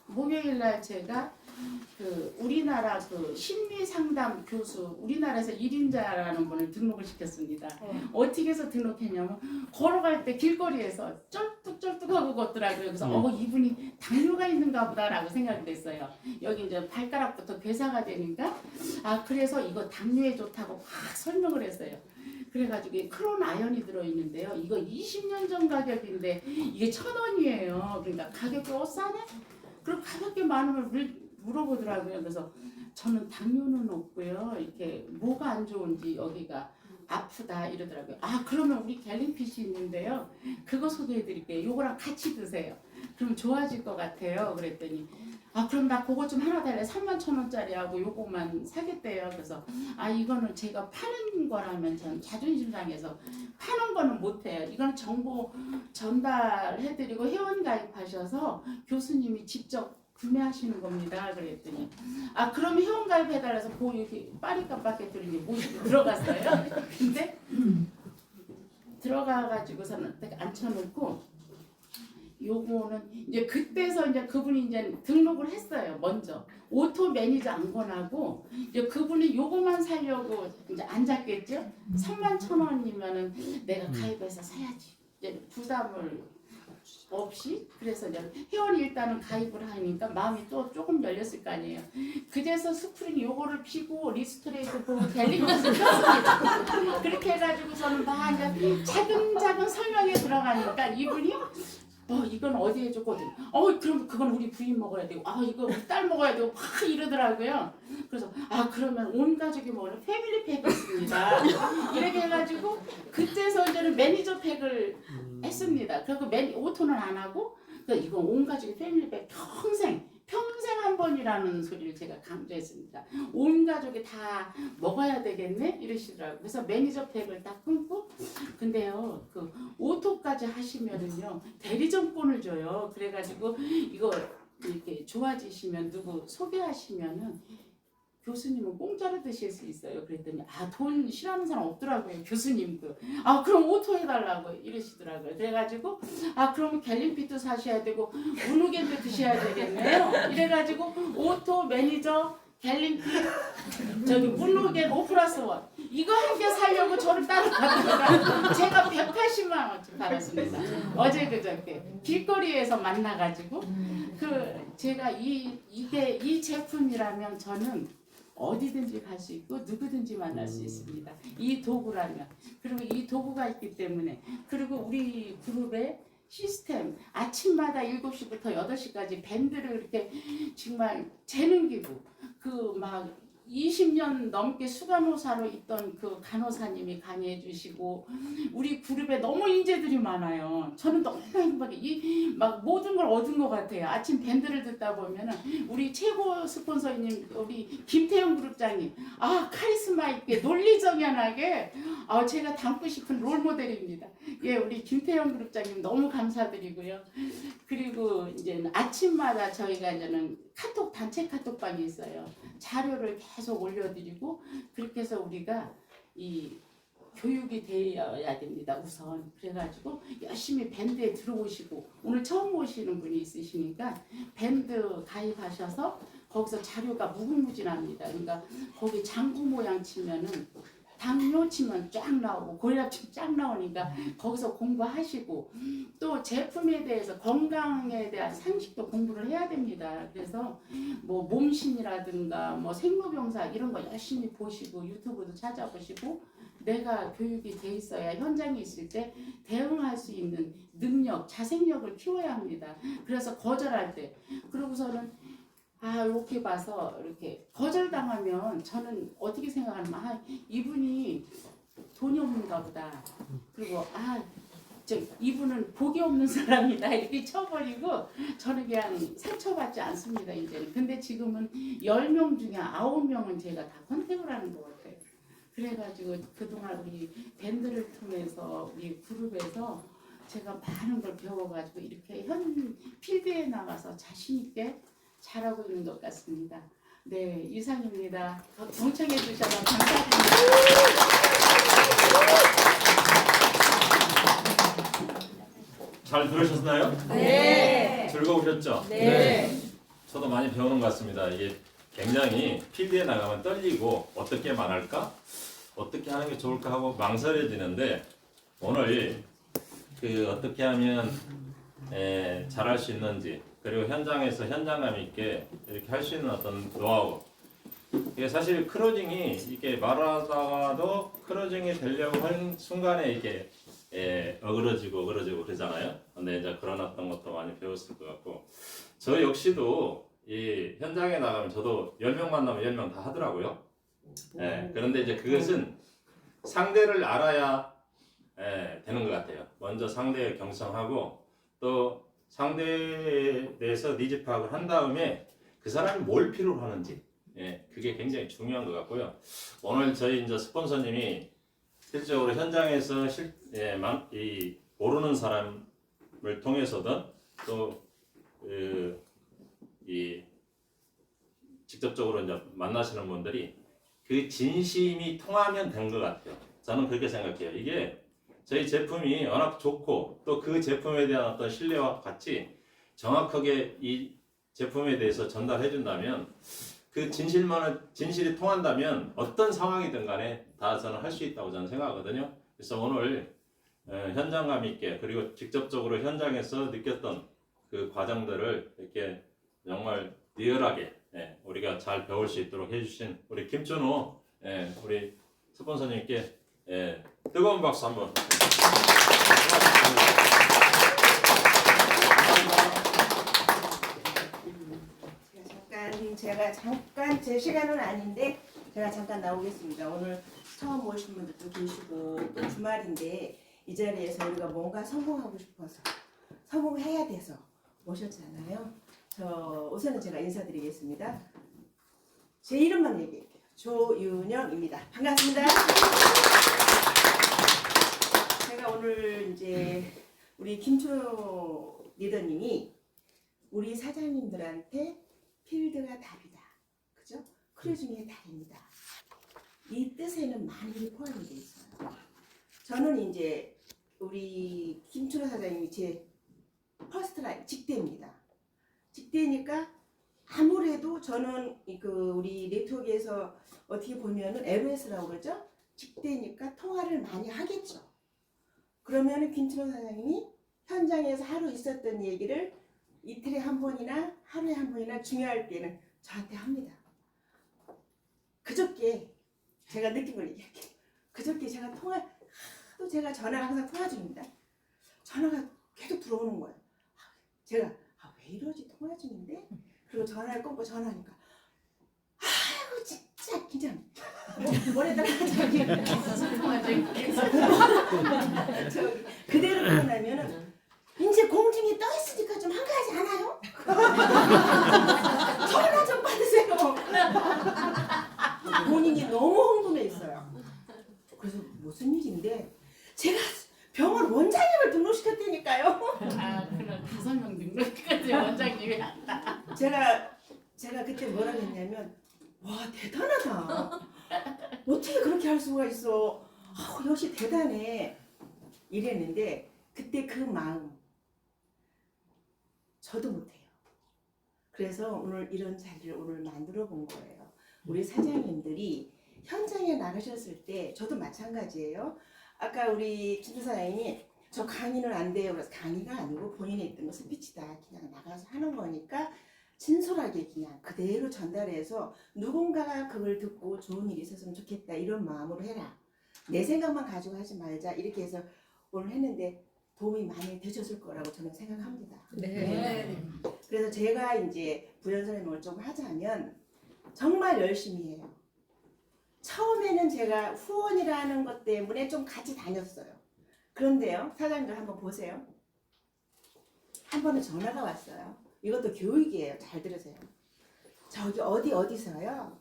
목요일 날 제가 그 우리나라 그 심리 상담 교수 우리나라에서 1인자라는 분을 등록을 시켰습니다. 어떻게 해서 등록했냐면 걸어갈 때 길거리에서 쩔뚝쩔뚝하고 걷더라고요. 그래서 이분이 당뇨가 있는가 보다라고 생각이 됐어요. 여기 이제 발가락부터 괴사가 되니까 그래서 이거 당뇨에 좋다고 막 설명을 했어요. 그래가지고 크론 아연이 들어있는데요. 이거 20년 전 가격인데 이게 1,000원이에요. 그러니까 가격이 싸네? 그리고 가볍게 많으면 물어보더라고요. 그래서 저는 당뇨는 없고요. 이렇게 뭐가 안 좋은지 여기가 아프다 이러더라고요. 그러면 우리 갤린핏이 있는데요. 그거 소개해드릴게요. 요거랑 같이 드세요. 그럼 좋아질 것 같아요. 그랬더니 그럼 나 그거 좀 하나 달래. 31,000원짜리하고 요것만 사겠대요. 그래서 이거는 제가 파는 거라면 전 자존심 상해서 파는 거는 못해요. 이건 정보 전달해드리고 회원 가입하셔서 교수님이 직접 구매하시는 겁니다. 그랬더니 그럼 회원 가입해달라서 이렇게 빠리값밖에 들으니 모시고 들어갔어요. 근데 들어가가지고서는 앉혀놓고 요거는 이제 그때서 이제 그분이 이제 등록을 했어요. 먼저 오토 매니저 안 권하고 이제 그분이 요거만 사려고 이제 앉았겠죠. 31,000원이면은 내가 가입해서 사야지. 이제 부담을 없이 그래서 이제 회원이 일단은 가입을 하니까 마음이 또 조금 열렸을 거 아니에요. 그래서 스프링 요거를 피고 리스트레이트 보고 갤린핏을 폈습니다. 그렇게 해가지고서는 막 이제 차근차근 설명에 들어가니까 이분이 이건 어디에 좋거든. 그럼 그건 우리 부인 먹어야 되고, 이거 우리 딸 먹어야 되고, 막 이러더라고요. 그래서, 그러면 온 가족이 먹는 패밀리팩이 있습니다. 이렇게 해가지고, 그때서 이제는 매니저 팩을 했습니다. 그리고 오토는 안 하고, 이건 온 가족이 패밀리팩 평생 한 번이라는 소리를 제가 강조했습니다. 온 가족이 다 먹어야 되겠네? 이러시더라고요. 그래서 매니저 팩을 딱 끊고, 근데요, 그 오토까지 하시면은요, 대리점권을 줘요. 그래가지고, 이거 이렇게 좋아지시면 누구 소개하시면은, 교수님은 공짜로 드실 수 있어요. 그랬더니 돈 싫어하는 사람 없더라고요. 교수님도. 그럼 오토 해달라고 이러시더라고요. 그래가지고 그러면 갤린핏도 사셔야 되고 문우겐도 드셔야 되겠네요. 이래가지고 오토 매니저 갤린핏 저기 문우겐 5+1 이거 한 개 사려고 저를 따라가다가 제가 180만 원치 받았습니다. 어제 그저께 길거리에서 만나가지고 제가 이 제품이라면 저는 어디든지 갈 수 있고 누구든지 만날 수 있습니다. 이 도구라면. 그리고 이 도구가 있기 때문에. 그리고 우리 그룹의 시스템 아침마다 7시부터 8시까지 밴드를 이렇게 정말 재능 기부 20년 넘게 수간호사로 있던 그 간호사님이 강의해 주시고 우리 그룹에 너무 인재들이 많아요. 저는 너무 행복해. 모든 걸 얻은 것 같아요. 아침 밴드를 듣다 보면은 우리 최고 스폰서님 우리 김태형 그룹장님 카리스마 있게 논리정연하게 제가 닮고 싶은 롤모델입니다. 우리 김태형 그룹장님 너무 감사드리고요. 그리고 이제 아침마다 저희가 이제는 단체 카톡방이 있어요. 자료를 계속 올려드리고 그렇게 해서 우리가 이 교육이 되어야 됩니다. 우선 그래가지고 열심히 밴드에 들어오시고 오늘 처음 오시는 분이 있으시니까 밴드 가입하셔서 거기서 자료가 무궁무진합니다. 그러니까 거기 장구 모양 치면은 당뇨 치면 쫙 나오고 고혈압 치면 쫙 나오니까 거기서 공부하시고 또 제품에 대해서 건강에 대한 상식도 공부를 해야 됩니다. 그래서 몸신이라든가 생로병사 이런 거 열심히 보시고 유튜브도 찾아보시고 내가 교육이 돼 있어야 현장에 있을 때 대응할 수 있는 능력, 자생력을 키워야 합니다. 그래서 거절할 때 그러고서는 이렇게 봐서 이렇게 거절당하면 저는 어떻게 생각하냐면 이분이 돈이 없는가 보다. 그리고 이분은 복이 없는 사람이다 이렇게 쳐버리고 저는 그냥 상처받지 않습니다. 이제는. 근데 지금은 10명 중에 9명은 제가 다 컨택을 하는 것 같아요. 그래가지고 그동안 우리 밴드를 통해서 우리 그룹에서 제가 많은 걸 배워가지고 이렇게 필드에 나가서 자신 있게 잘하고 있는 것 같습니다. 네, 이상입니다. 경청해 주셔서 감사드립니다. 잘 들으셨나요? 네. 즐거우셨죠? 네. 저도 많이 배우는 것 같습니다. 이게 굉장히 필드에 나가면 떨리고 어떻게 말할까? 어떻게 하는 게 좋을까 하고 망설여지는데 오늘 그 어떻게 하면 잘할 수 있는지 그리고 현장에서 현장감 있게 이렇게 할 수 있는 어떤 노하우 이게 사실 크루징이 이게 말하다가도 크루징이 되려고 하는 순간에 이게 어그러지고 그러잖아요. 근데 이제 그런 어떤 것도 많이 배웠을 것 같고 저 역시도 이 현장에 나가면 저도 10명 만나면 10명 다 하더라고요. 그런데 이제 그것은 상대를 알아야 되는 것 같아요. 먼저 상대를 경청하고 또 상대에 대해서 니즈 파악을 한 다음에 그 사람이 뭘 필요로 하는지 그게 굉장히 중요한 것 같고요. 오늘 저희 이제 스폰서님이 실질적으로 현장에서 이 모르는 사람을 통해서든 또 이 직접적으로 이제 만나시는 분들이 그 진심이 통하면 된 것 같아요. 저는 그렇게 생각해요. 이게 저희 제품이 워낙 좋고 또 그 제품에 대한 어떤 신뢰와 같이 정확하게 이 제품에 대해서 전달해 준다면 그 진실이 통한다면 어떤 상황이든 간에 다 저는 할 수 있다고 저는 생각하거든요. 그래서 오늘 현장감 있게 그리고 직접적으로 현장에서 느꼈던 그 과정들을 이렇게 정말 리얼하게 우리가 잘 배울 수 있도록 해주신 우리 김준호 우리 스폰서님께 뜨거운 박수 한번. 제가 잠깐 제 시간은 아닌데 제가 잠깐 나오겠습니다. 오늘 처음 오신 분들도 계시고 또 주말인데 이 자리에서 우리가 뭔가 성공하고 싶어서 성공해야 돼서 오셨잖아요. 우선은 제가 인사드리겠습니다. 제 이름만 얘기할게요. 조윤영입니다. 반갑습니다. 제가 오늘 이제 우리 김준호 리더님이 우리 사장님들한테 필드가 답이다. 그죠? 크루징의 달입니다. 이 뜻에는 많은 게 포함이 되어 있어요. 저는 이제 우리 김준호 사장님이 제 퍼스트라인 직대입니다. 직대니까 아무래도 저는 우리 네트워크에서 어떻게 보면은 LOS라고 그러죠? 직대니까 통화를 많이 하겠죠. 그러면은 김준호 사장님이 현장에서 하루 있었던 얘기를 이틀에 한 번이나 하루에 한 번이나 중요할 때는 저한테 합니다. 그저께 제가 느낀 걸 얘기할게요. 그저께 제가 하도 제가 전화가 항상 통화 중입니다. 전화가 계속 들어오는 거예요. 제가 왜 이러지 통화 중인데? 그리고 전화를 끊고 전화하니까 아이고 진짜 그냥 머리에다가 저기 그대로 끝나면은 이제 공중에 떠 있으니까 좀 한가하지 않아요? 전화 좀 받으세요. 본인이 너무 흥분해 있어요. 그래서 무슨 일인데 제가 병원 원장님을 등록시켰다니까요. 그럼 5명 등록까지 원장님이 한다. 제가 그때 뭐라고 했냐면 와 대단하다. 어떻게 그렇게 할 수가 있어. 역시 대단해. 이랬는데 그때 그 마음 저도 못해요. 그래서 오늘 이런 자리를 오늘 만들어 본 거예요. 우리 사장님들이 현장에 나가셨을 때 저도 마찬가지예요. 아까 우리 김 사장님이 저 강의는 안 돼요. 그래서 강의가 아니고 본인이 있던 거 스피치다. 그냥 나가서 하는 거니까 진솔하게 그냥 그대로 전달해서 누군가가 그걸 듣고 좋은 일이 있었으면 좋겠다. 이런 마음으로 해라. 내 생각만 가지고 하지 말자. 이렇게 해서 오늘 했는데 도움이 많이 되셨을 거라고 저는 생각합니다. 네. 그래서 제가 이제 부연설명을 좀 하자면 정말 열심히 해요. 처음에는 제가 후원이라는 것 때문에 좀 같이 다녔어요. 그런데요, 사장님들 한번 보세요. 한 번은 전화가 왔어요. 이것도 교육이에요. 잘 들으세요. 저기 어디서요?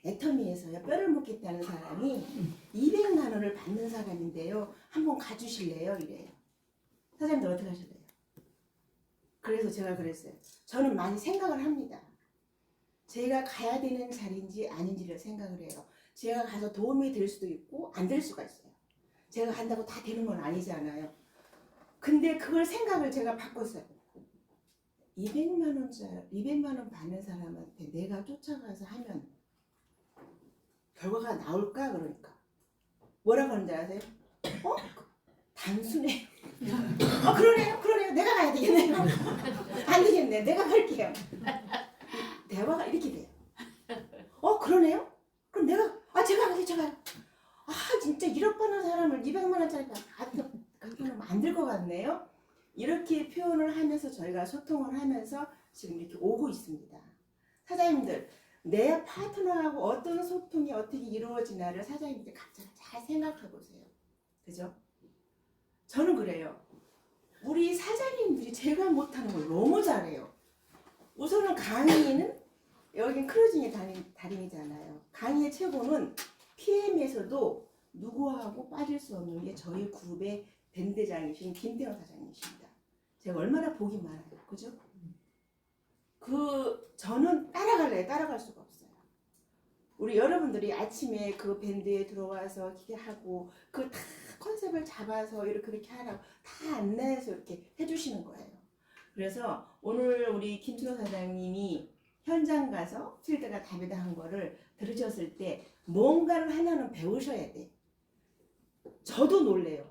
애터미에서요. 뼈를 묻겠다는 사람이 200만 원을 받는 사람인데요. 한번 가주실래요? 이래요. 사장님들 어떻게 하실래요? 그래서 제가 그랬어요. 저는 많이 생각을 합니다. 제가 가야 되는 자리인지 아닌지를 생각을 해요. 제가 가서 도움이 될 수도 있고 안 될 수가 있어요. 제가 간다고 다 되는 건 아니잖아요. 근데 그걸 생각을 제가 바꿨어요. 200만 원 받는 사람한테 내가 쫓아가서 하면 결과가 나올까? 그러니까 뭐라고 하는지 아세요? 단순해. 그러네요. 내가 가야 되겠네요. 안 되겠네. 내가 갈게요. 대화가 이렇게 돼요. 그러네요? 그럼 제가 가요. 진짜 1억 받는 사람을 200만 원짜리 갖고는 안 될 것 같네요. 이렇게 표현을 하면서 저희가 소통을 하면서 지금 이렇게 오고 있습니다. 사장님들, 내 파트너하고 어떤 소통이 어떻게 이루어지나를 사장님들 각자 잘 생각해 보세요. 그죠? 저는 그래요. 우리 사장님들이 제가 못하는 걸 너무 잘해요. 우선은 강의는 여긴 크루징의 달인이잖아요. 강의의 최고는 PM에서도 누구하고 빠질 수 없는 게 저희 그룹의 밴드장이신 김태형 사장님이십니다. 제가 얼마나 복이 많아요. 그죠? 저는 따라갈 수가 없어요. 우리 여러분들이 아침에 그 밴드에 들어와서 기대하고 그 다 컨셉을 잡아서 이렇게 하라고 다 안내해서 이렇게 해주시는 거예요. 그래서 오늘 우리 김준호 사장님이 현장 가서 필드가 답이다 한 거를 들으셨을 때 뭔가를 하나는 배우셔야 돼. 저도 놀래요.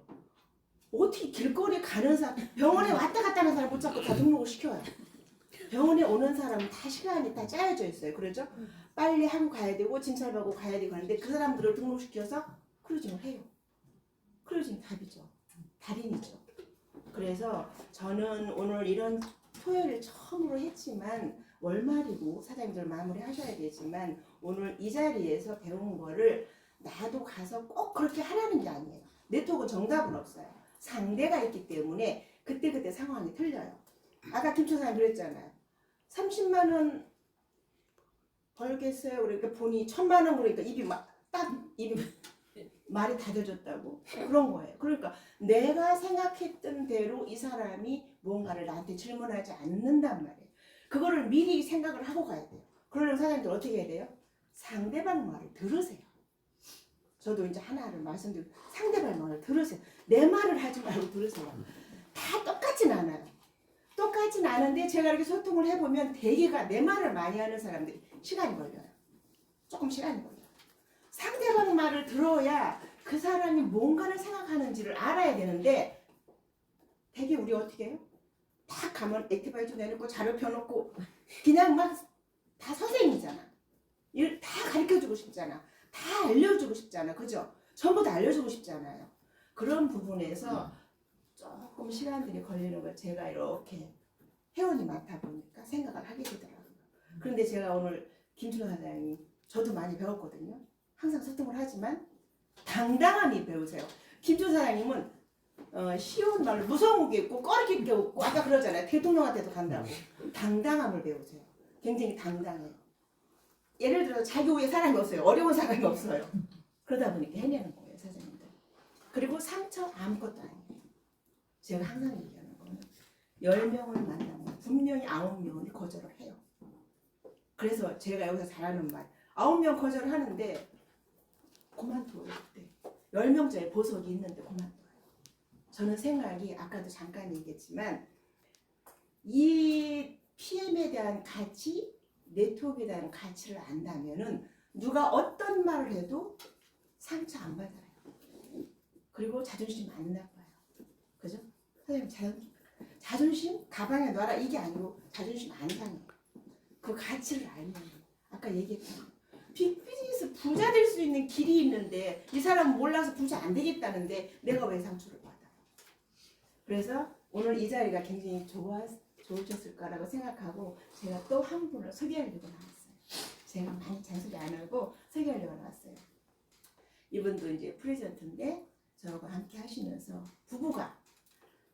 어떻게 길거리 가는 사람, 병원에 왔다 갔다 하는 사람 붙잡고 다 등록을 시켜요. 병원에 오는 사람은 다 시간이 다 짜여져 있어요. 그렇죠? 빨리 하고 가야 되고 진찰받고 가야 되고 하는데 그 사람들을 등록시켜서 크루징을 해요. 크루징 답이죠. 달인이죠. 그래서 저는 오늘 이런 토요일을 처음으로 했지만 월말이고 사장님들 마무리 하셔야 되지만 오늘 이 자리에서 배운 거를 나도 가서 꼭 그렇게 하라는 게 아니에요. 네트워크 정답은 없어요. 상대가 있기 때문에 그때그때 상황이 틀려요. 아까 김초 사장님 그랬잖아요. 30만 원 벌겠어요. 그러니까 본인이 1000만 원 그러니까 입이 말이 닫아졌다고 그런 거예요. 그러니까 내가 생각했던 대로 이 사람이 뭔가를 나한테 질문하지 않는단 말이에요. 그거를 미리 생각을 하고 가야 돼요. 그러려면 사장님들 어떻게 해야 돼요? 상대방 말을 들으세요. 저도 이제 하나를 말씀드리고 상대방 말을 들으세요. 내 말을 하지 말고 들으세요. 다 똑같진 않아요. 똑같진 않은데 제가 이렇게 소통을 해보면 대개가 내 말을 많이 하는 사람들이 시간이 걸려요. 조금 시간이 걸려요. 상대방 말을 들어야 그 사람이 뭔가를 생각하는지를 알아야 되는데 되게 우리 어떻게 해요? 딱 가면 액티바이저 내놓고 자료 펴놓고 그냥 막 다 선생님이잖아. 일 다 가르쳐주고 싶잖아. 다 알려주고 싶잖아. 그죠? 전부 다 알려주고 싶잖아요. 그런 부분에서 조금 시간들이 걸리는 걸 제가 이렇게 회원이 많다 보니까 생각을 하게 되더라고요. 그런데 제가 오늘 김준호 사장님 저도 많이 배웠거든요. 항상 소통을 하지만 당당함이 배우세요. 김준호 사장님은 쉬운 말로 무서운 게 있고 꺼리게 게 없고 아까 그러잖아요. 대통령한테도 간다고. 당당함을 배우세요. 굉장히 당당해요. 예를 들어서 자기 위에 사람이 없어요. 어려운 사람이 없어요. 그러다 보니까 해내는 거예요. 사장님들. 그리고 상처 아무것도 아니에요. 제가 항상 얘기하는 거는 10명을 만나면 분명히 9명은 거절을 해요. 그래서 제가 여기서 잘하는 말 9명 거절을 하는데 그만둬요. 그때 10명짜리 보석이 있는데 그만둬요. 저는 생각이 아까도 잠깐 얘기했지만 이 PM에 대한 가치, 네트워크에 대한 가치를 안다면은 누가 어떤 말을 해도 상처 안 받아요. 그리고 자존심 안 나빠요. 그죠? 선생님 자존심 가방에 놔라 이게 아니고 자존심 안 상해요. 그 가치를 알면 아까 얘기했잖아요. 빅비즈니스 부자 될 수 있는 길이 있는데 이 사람 몰라서 부자 안 되겠다는데 내가 왜 상처를 받아? 그래서 오늘 이 자리가 굉장히 좋으셨을 거라고 생각하고 제가 또 한 분을 소개하려고 나왔어요. 제가 많이 잔소리 안 하고 소개하려고 나왔어요. 이분도 이제 프레젠트인데 저하고 함께 하시면서 부부가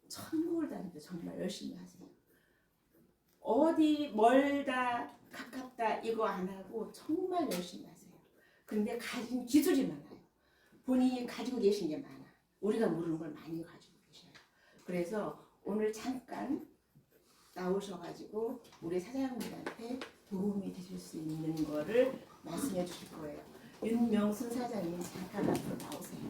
천국을 다니는데 정말 열심히 하세요. 어디 멀다 가깝다 이거 안 하고 정말 열심히 하세요. 근데 가진 기술이 많아요. 본인이 가지고 계신 게 많아. 우리가 모르는 걸 많이 가지고 계셔요. 그래서 오늘 잠깐 나오셔가지고 우리 사장님들한테 도움이 되실 수 있는 거를 말씀해 주실 거예요. 윤명순 사장님 잠깐 앞으로 나오세요.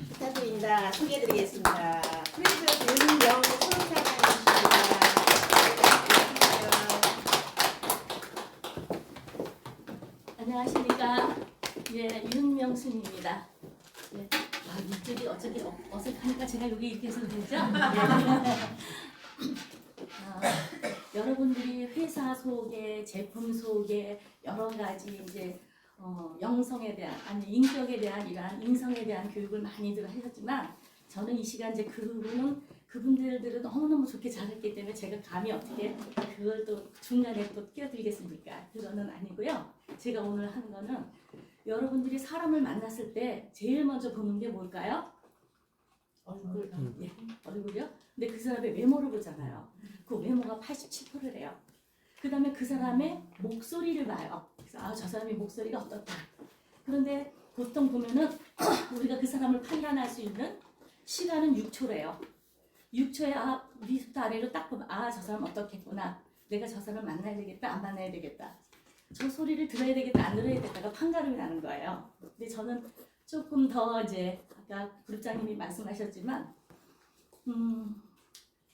부탁드립니다. 소개해드리겠습니다. 프리저 윤명순 사장님입니다. 안녕하십니까. 예, 윤명순입니다. 예. 아, 이쪽이 어차피 어색하니까 제가 여기 이렇게 해서 되죠? 예. 여러분들이 회사 소개, 제품 소개, 여러 가지 이제 영성에 대한, 아니 인격에 대한 이러한 인성에 대한 교육을 많이들 하셨지만 저는 이 시간 이제 그분들은 너무너무 좋게 잘했기 때문에 제가 감히 어떻게 그걸 또 중간에 또 끼어들겠습니까? 그거는 아니고요. 제가 오늘 하는 거는 여러분들이 사람을 만났을 때 제일 먼저 보는 게 뭘까요? 얼굴. 예, 얼굴이요? 근데 그 사람의 외모를 보잖아요. 그 외모가 87%래요. 그 다음에 그 사람의 목소리를 봐요. 그래서 아, 저 사람의 목소리가 어떻다. 그런데 보통 보면은 우리가 그 사람을 판단할 수 있는 시간은 6초래요. 6초에 위부터 아래로 딱 보면 저 사람 어떻겠구나. 내가 저 사람 만나야 되겠다, 안 만나야 되겠다. 저 소리를 들어야 되겠다, 안 들어야 되겠다가 판가름이 나는 거예요. 근데 저는 조금 더 이제 아까 그룹장님이 말씀하셨지만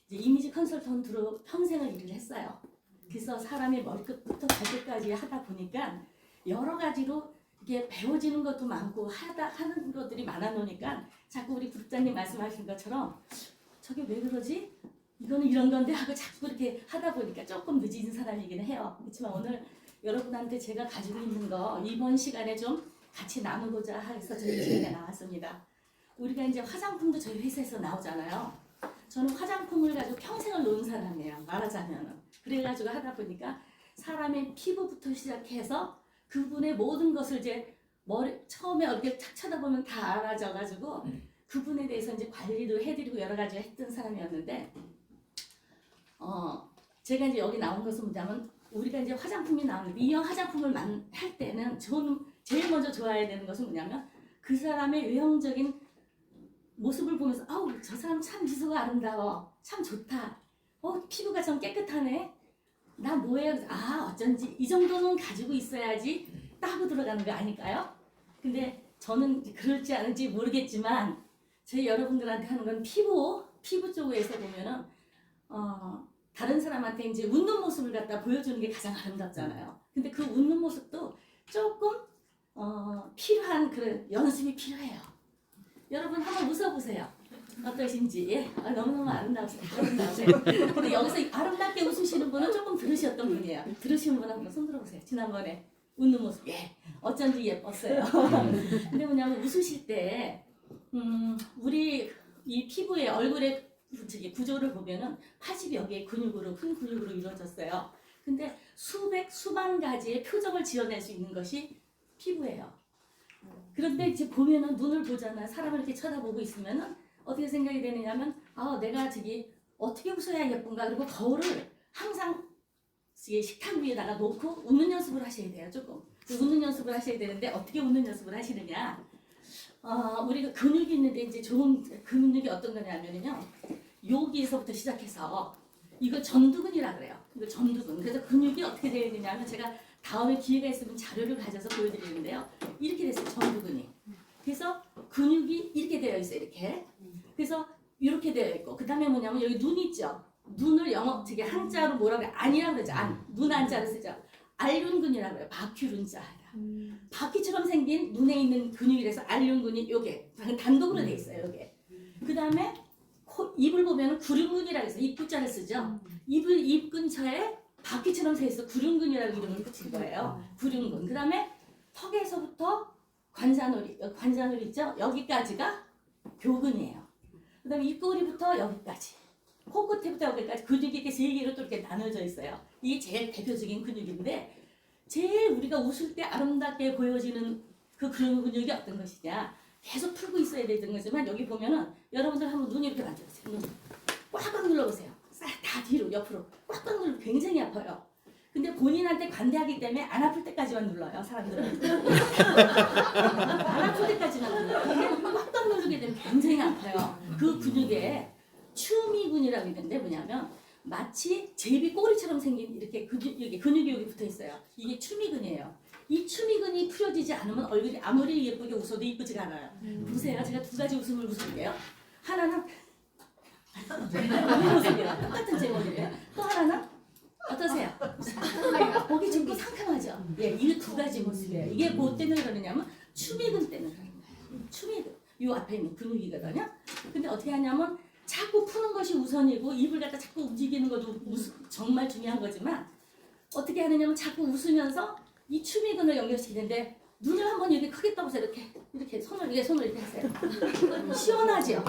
이제 이미지 컨설턴트로 평생을 일을 했어요. 그래서 사람의 머리끝부터 발끝까지 하다 보니까 여러 가지로 이게 배워지는 것도 많고 하는 것들이 많아 놓으니까 자꾸 우리 그룹장님 말씀하신 것처럼 저게 왜 그러지? 이거는 이런 건데 하고 자꾸 이렇게 하다 보니까 조금 늦은 사람이긴 해요. 그렇지만 오늘 여러분한테 제가 가지고 있는 거 이번 시간에 좀 같이 나누고자 해서 저희 집에 나왔습니다. 우리가 이제 화장품도 저희 회사에서 나오잖아요. 저는 화장품을 가지고 평생을 놓은 사람이에요. 말하자면은. 그래가지고 하다 보니까 사람의 피부부터 시작해서 그분의 모든 것을 이제 처음에 얼굴 탁 쳐다보면 다 알아져가지고 그분에 대해서 이제 관리도 해드리고 여러 가지 했던 사람이었는데 제가 이제 여기 나온 것은 뭐냐면 우리가 이제 화장품이 나오는데 이 화장품을 할 때는 저는 제일 먼저 좋아해야 되는 것은 뭐냐면 그 사람의 외형적인 모습을 보면서 아우 저 사람 참 미소가 아름다워, 참 좋다, 피부가 참 깨끗하네, 나 뭐예요? 어쩐지 이 정도는 가지고 있어야지 따고 들어가는 거 아닐까요? 근데 저는 그럴지 않을지 모르겠지만 저희 여러분들한테 하는 건 피부 쪽에서 보면은 다른 사람한테 이제 웃는 모습을 갖다 보여주는 게 가장 아름답잖아요. 근데 그 웃는 모습도 조금 필요한 그런 연습이 필요해요. 여러분 한번 웃어보세요. 어떠신지. 예. 너무너무 아름다우세요. 근데 여기서 아름답게 웃으시는 분은 조금 들으셨던 분이에요. 들으시는 분 한번 손 들어보세요. 지난번에 웃는 모습. 예. 어쩐지 예뻤어요. 근데 뭐냐면 웃으실 때 우리 이 피부의 얼굴의 구조를 보면은 80여 개의 근육으로 큰 근육으로 이루어졌어요. 근데 수만 가지의 표정을 지어낼 수 있는 것이 피부예요. 그런데 이제 보면은 눈을 보잖아요. 사람을 이렇게 쳐다보고 있으면은 어떻게 생각이 되느냐면 내가 저기 어떻게 웃어야 예쁜가. 그리고 거울을 항상 식탁 위에다가 놓고 웃는 연습을 하셔야 돼요. 조금 웃는 연습을 하셔야 되는데 어떻게 웃는 연습을 하시느냐. 우리가 근육이 있는데 이제 좋은 근육이 어떤 거냐면요. 여기에서부터 시작해서 이거 전두근이라 그래요. 이거 전두근. 그래서 근육이 어떻게 되어 있느냐면 제가 다음에 기회가 있으면 자료를 가져서 보여드리는데요. 이렇게 됐어요. 전두근이. 그래서 근육이 이렇게 되어 있어요. 이렇게. 그래서 이렇게 되어 있고 그 다음에 뭐냐면 여기 눈 있죠. 눈을 되게 한자로 뭐라 그래? 안이라 그러죠. 눈 한자를 쓰죠. 알륜근이라고 그래요. 바퀴룬자. 바퀴처럼 생긴 눈에 있는 근육이라서 알륜근이 요게 단독으로 돼 있어요. 요게. 그 다음에 입을 보면 구륜근이라고 해서 입구자를 쓰죠. 입 근처에 바퀴처럼 서 있어 구륜근이라고 이름을 붙인 거예요. 구륜근. 그 다음에 턱에서부터 관자놀이 있죠. 여기까지가 교근이에요. 그 다음에 입꼬리부터 여기까지, 코끝에부터 여기까지 근육이 이렇게 세 개로 또 이렇게 나눠져 있어요. 이게 제일 대표적인 근육인데 제일 우리가 웃을 때 아름답게 보여지는 그런 근육이 어떤 것이냐. 계속 풀고 있어야 되는 거지만 여기 보면은 여러분들 한번 눈 이렇게 만져보세요. 눈 꽉꽉 눌러보세요. 싹 다 뒤로 옆으로 꽉꽉 눌러 굉장히 아파요. 근데 본인한테 관대하기 때문에 안 아플 때까지만 눌러요, 사람들은. 안 아플 때까지만 눌러요. 근데 꽉꽉 누르게 되면 굉장히 아파요. 그 근육에 추미근이라고 있는데 뭐냐면 마치 제비 꼬리처럼 생긴 이렇게 근육이 여기 붙어 있어요. 이게 추미근이에요. 이 추미근이 풀어지지 않으면 얼굴이 아무리 예쁘게 웃어도 이쁘지가 않아요. 보세요. 제가 두 가지 웃음을 웃을게요. 하나는 이 모습이에요. 똑같은 제목이에요. 또 하나는 어떠세요? 보기 좋고 상큼하죠? 예, 이 두 가지 모습이에요. 이게 뭐 때문에 그러냐면 추미근 때문에 그런 거예요. 추미근. 요 앞에 있는 근육이거든요. 근데 어떻게 하냐면 자꾸 푸는 것이 우선이고 입을 갖다 자꾸 움직이는 것도 정말 중요한 거지만 어떻게 하느냐면 자꾸 웃으면서 이 추미근을 연결시키는데 눈을 한번 이렇게 크게 떠보세요. 이렇게 손을 이렇게 하세요. 시원하죠?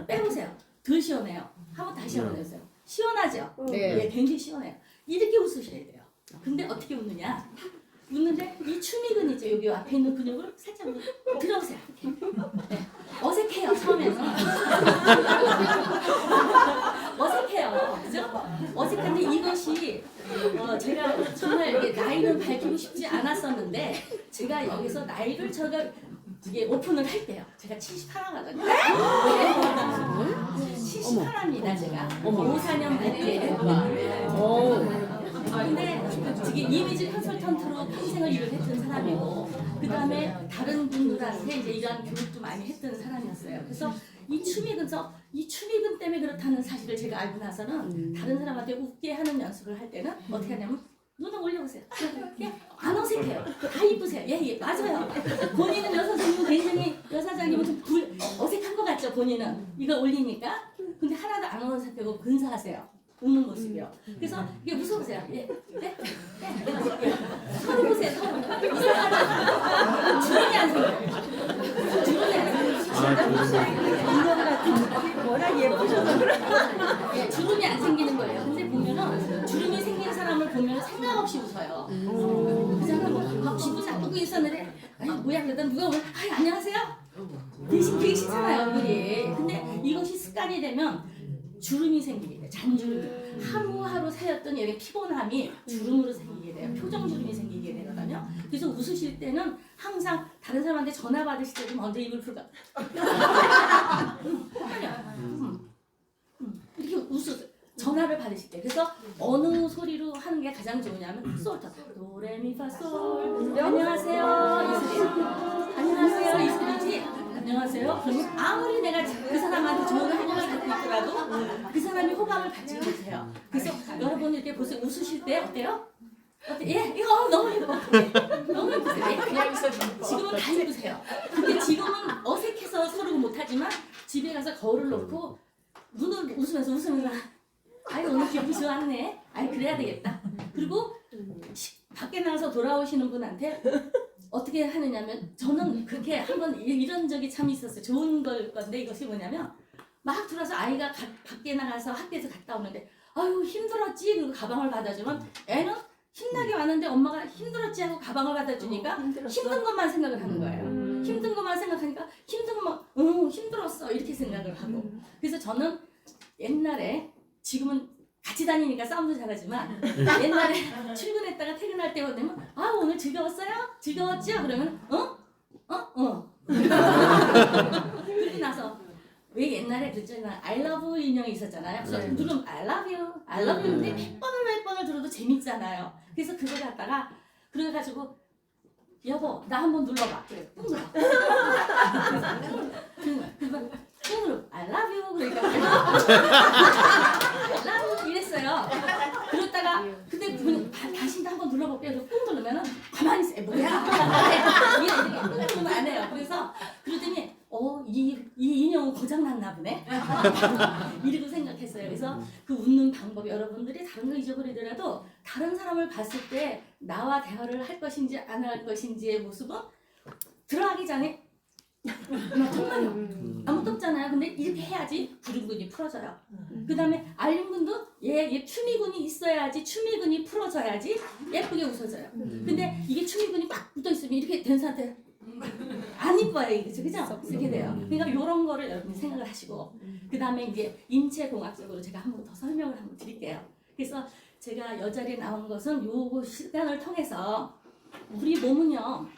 빼보세요. 덜 시원해요. 한번 다시 한번 해보세요. 시원하죠? 네. 예, 굉장히 시원해요. 이렇게 웃으셔야 돼요. 근데 어떻게 웃느냐? 웃는데 이 추미근 있죠? 여기 앞에 있는 근육을 살짝 들어보세요. 이렇게. 네. 어색해요, 처음에는. 어색해요. 그죠? 어색한데 이것이 제가 정말 이게 나이는 밝히고 싶지 않았었는데 제가 여기서 나이를 제가 이게 오픈을 할 때요. 제가 78하거든요. 78입니다, 제가. 54년 때. 근데 지금 이미지 컨설턴트로 평생을 일을 했던 사람이고 그 다음에 다른 분들한테 이제 이러한 교육도 많이 했던 사람이었어요. 그래서 이 추미근 때문에 그렇다는 사실을 제가 알고 나서는 다른 사람한테 웃게 하는 연습을 할 때는 어떻게 하냐면 눈을 올려보세요. 안 어색해요. 다 이쁘세요. 예, 맞아요. 본인은 여사장님은 굉장히 여사장님은 좀 어색한 것 같죠, 본인은. 이거 올리니까. 근데 하나도 안 어색하고 근사하세요. 웃는 모습이요. 그래서 이게 웃어보세요. 예, 네, 서로 보세요. 서로. 이상하죠? 주름이 안 생겨요. 주름이 안 생겨요. 워낙 예쁘셔서 그래. 예, 주름이 안 생기는 거예요. 근데 보면은 주름이 생긴 사람을 보면 생각 없이 웃어요. 그 사람은 막 기분 나쁘고 있었는데 아니 뭐야 그러다 누가 오면 아이 안녕하세요. 되게 싫잖아요 얼굴이. 근데 이것이 습관이 되면 주름이 생기게 돼요. 잔주름. 하루하루 새였던 여기 피곤함이 주름으로 생기게 돼요. 표정 주름이 생기게 되거든요. 그래서 웃으실 때는 항상 다른 사람한테 전화 받으실 때도 먼저 입을 풀고 이렇게 웃으세요. 전화를 받으실 때. 그래서 어느 소리로 하는 게 가장 좋으냐면 솔터. 도레미파솔. 안녕하세요. 이 소리. 안녕하세요. 이 소리지. 안녕하세요. 그러면 아무리 내가 그 사람한테 좋은 호감을 갖고 있더라도 그 사람이 호감을 갖지 못해요. 그래서 여러분 이렇게 보세요. 웃으실 때 어때요? 어때? 예, 이거 너무 예뻐. 예, 너무 예쁘세요. 예, 그냥 지금은 다 예쁘세요. 근데 지금은 어색해서 서로 못하지만 집에 가서 거울을 놓고 눈을 웃으면서 아이 오늘 기분 좋았네. 아이 그래야 되겠다. 그리고 밖에 나가서 돌아오시는 분한테 어떻게 하느냐면 저는 그렇게 한번 이런 적이 참 있었어요. 좋은 걸 건데 이것이 뭐냐면 막 들어서 아이가 밖에 나가서 학교에서 갔다 오는데 아유 힘들었지 그리고 가방을 받아주면 애는 신나게 왔는데 엄마가 힘들었지 하고 가방을 받아주니까 힘든 것만 생각을 하는 거예요. 힘든 것만 생각하니까 힘든 것만 힘들었어 이렇게 생각을 하고 그래서 저는 옛날에 지금은 같이 다니니까 싸움도 잘하지만 옛날에 출근했다가 퇴근할 때 되면 아 오늘 즐거웠어요? 즐거웠죠? 그러면 그러고 나서 왜 옛날에 그랬잖아 I love you 인형이 있었잖아요. 그래서 누르면 I love you, I love you 근데 몇 번을 들어도 재밌잖아요. 그래서 그걸 갖다가 그래가지고 여보 나 한번 눌러봐. 그래 꾹 눌러. 그러면 꾹 눌러 I love you 그러니까 I love you 이랬어요. 그러다가 근데 그분 다시 한번 눌러볼게요. 꾹 누르면은 가만히 있어요. 뭐야? 이렇게 꾹 누르면 안 해요. 그래서 그러더니 이 인형은 고장났나 보네. 이러고 생각했어요. 그래서 그 웃는 방법 여러분들이 다른 거 잊어버리더라도 다른 사람을 봤을 때 나와 대화를 할 것인지 안 할 것인지의 모습은 들어가기 전에 정말 아무도 없잖아요. 근데 이렇게 해야지 부름근이 풀어져요. 그 다음에 알림근도 얘 추미근이 있어야지 추미근이 풀어져야지 예쁘게 웃어져요. 근데 이게 추미근이 꽉 붙어있으면 이렇게 된 상태 안 이뻐요. 이게 그죠? 이렇게 돼요. 그러니까 이런 거를 여러분이 생각을 하시고 그 다음에 이제 인체공학적으로 제가 한 번 더 설명을 한번 드릴게요. 그래서 제가 여자리에 나온 것은 요 시간을 통해서 우리 몸은요,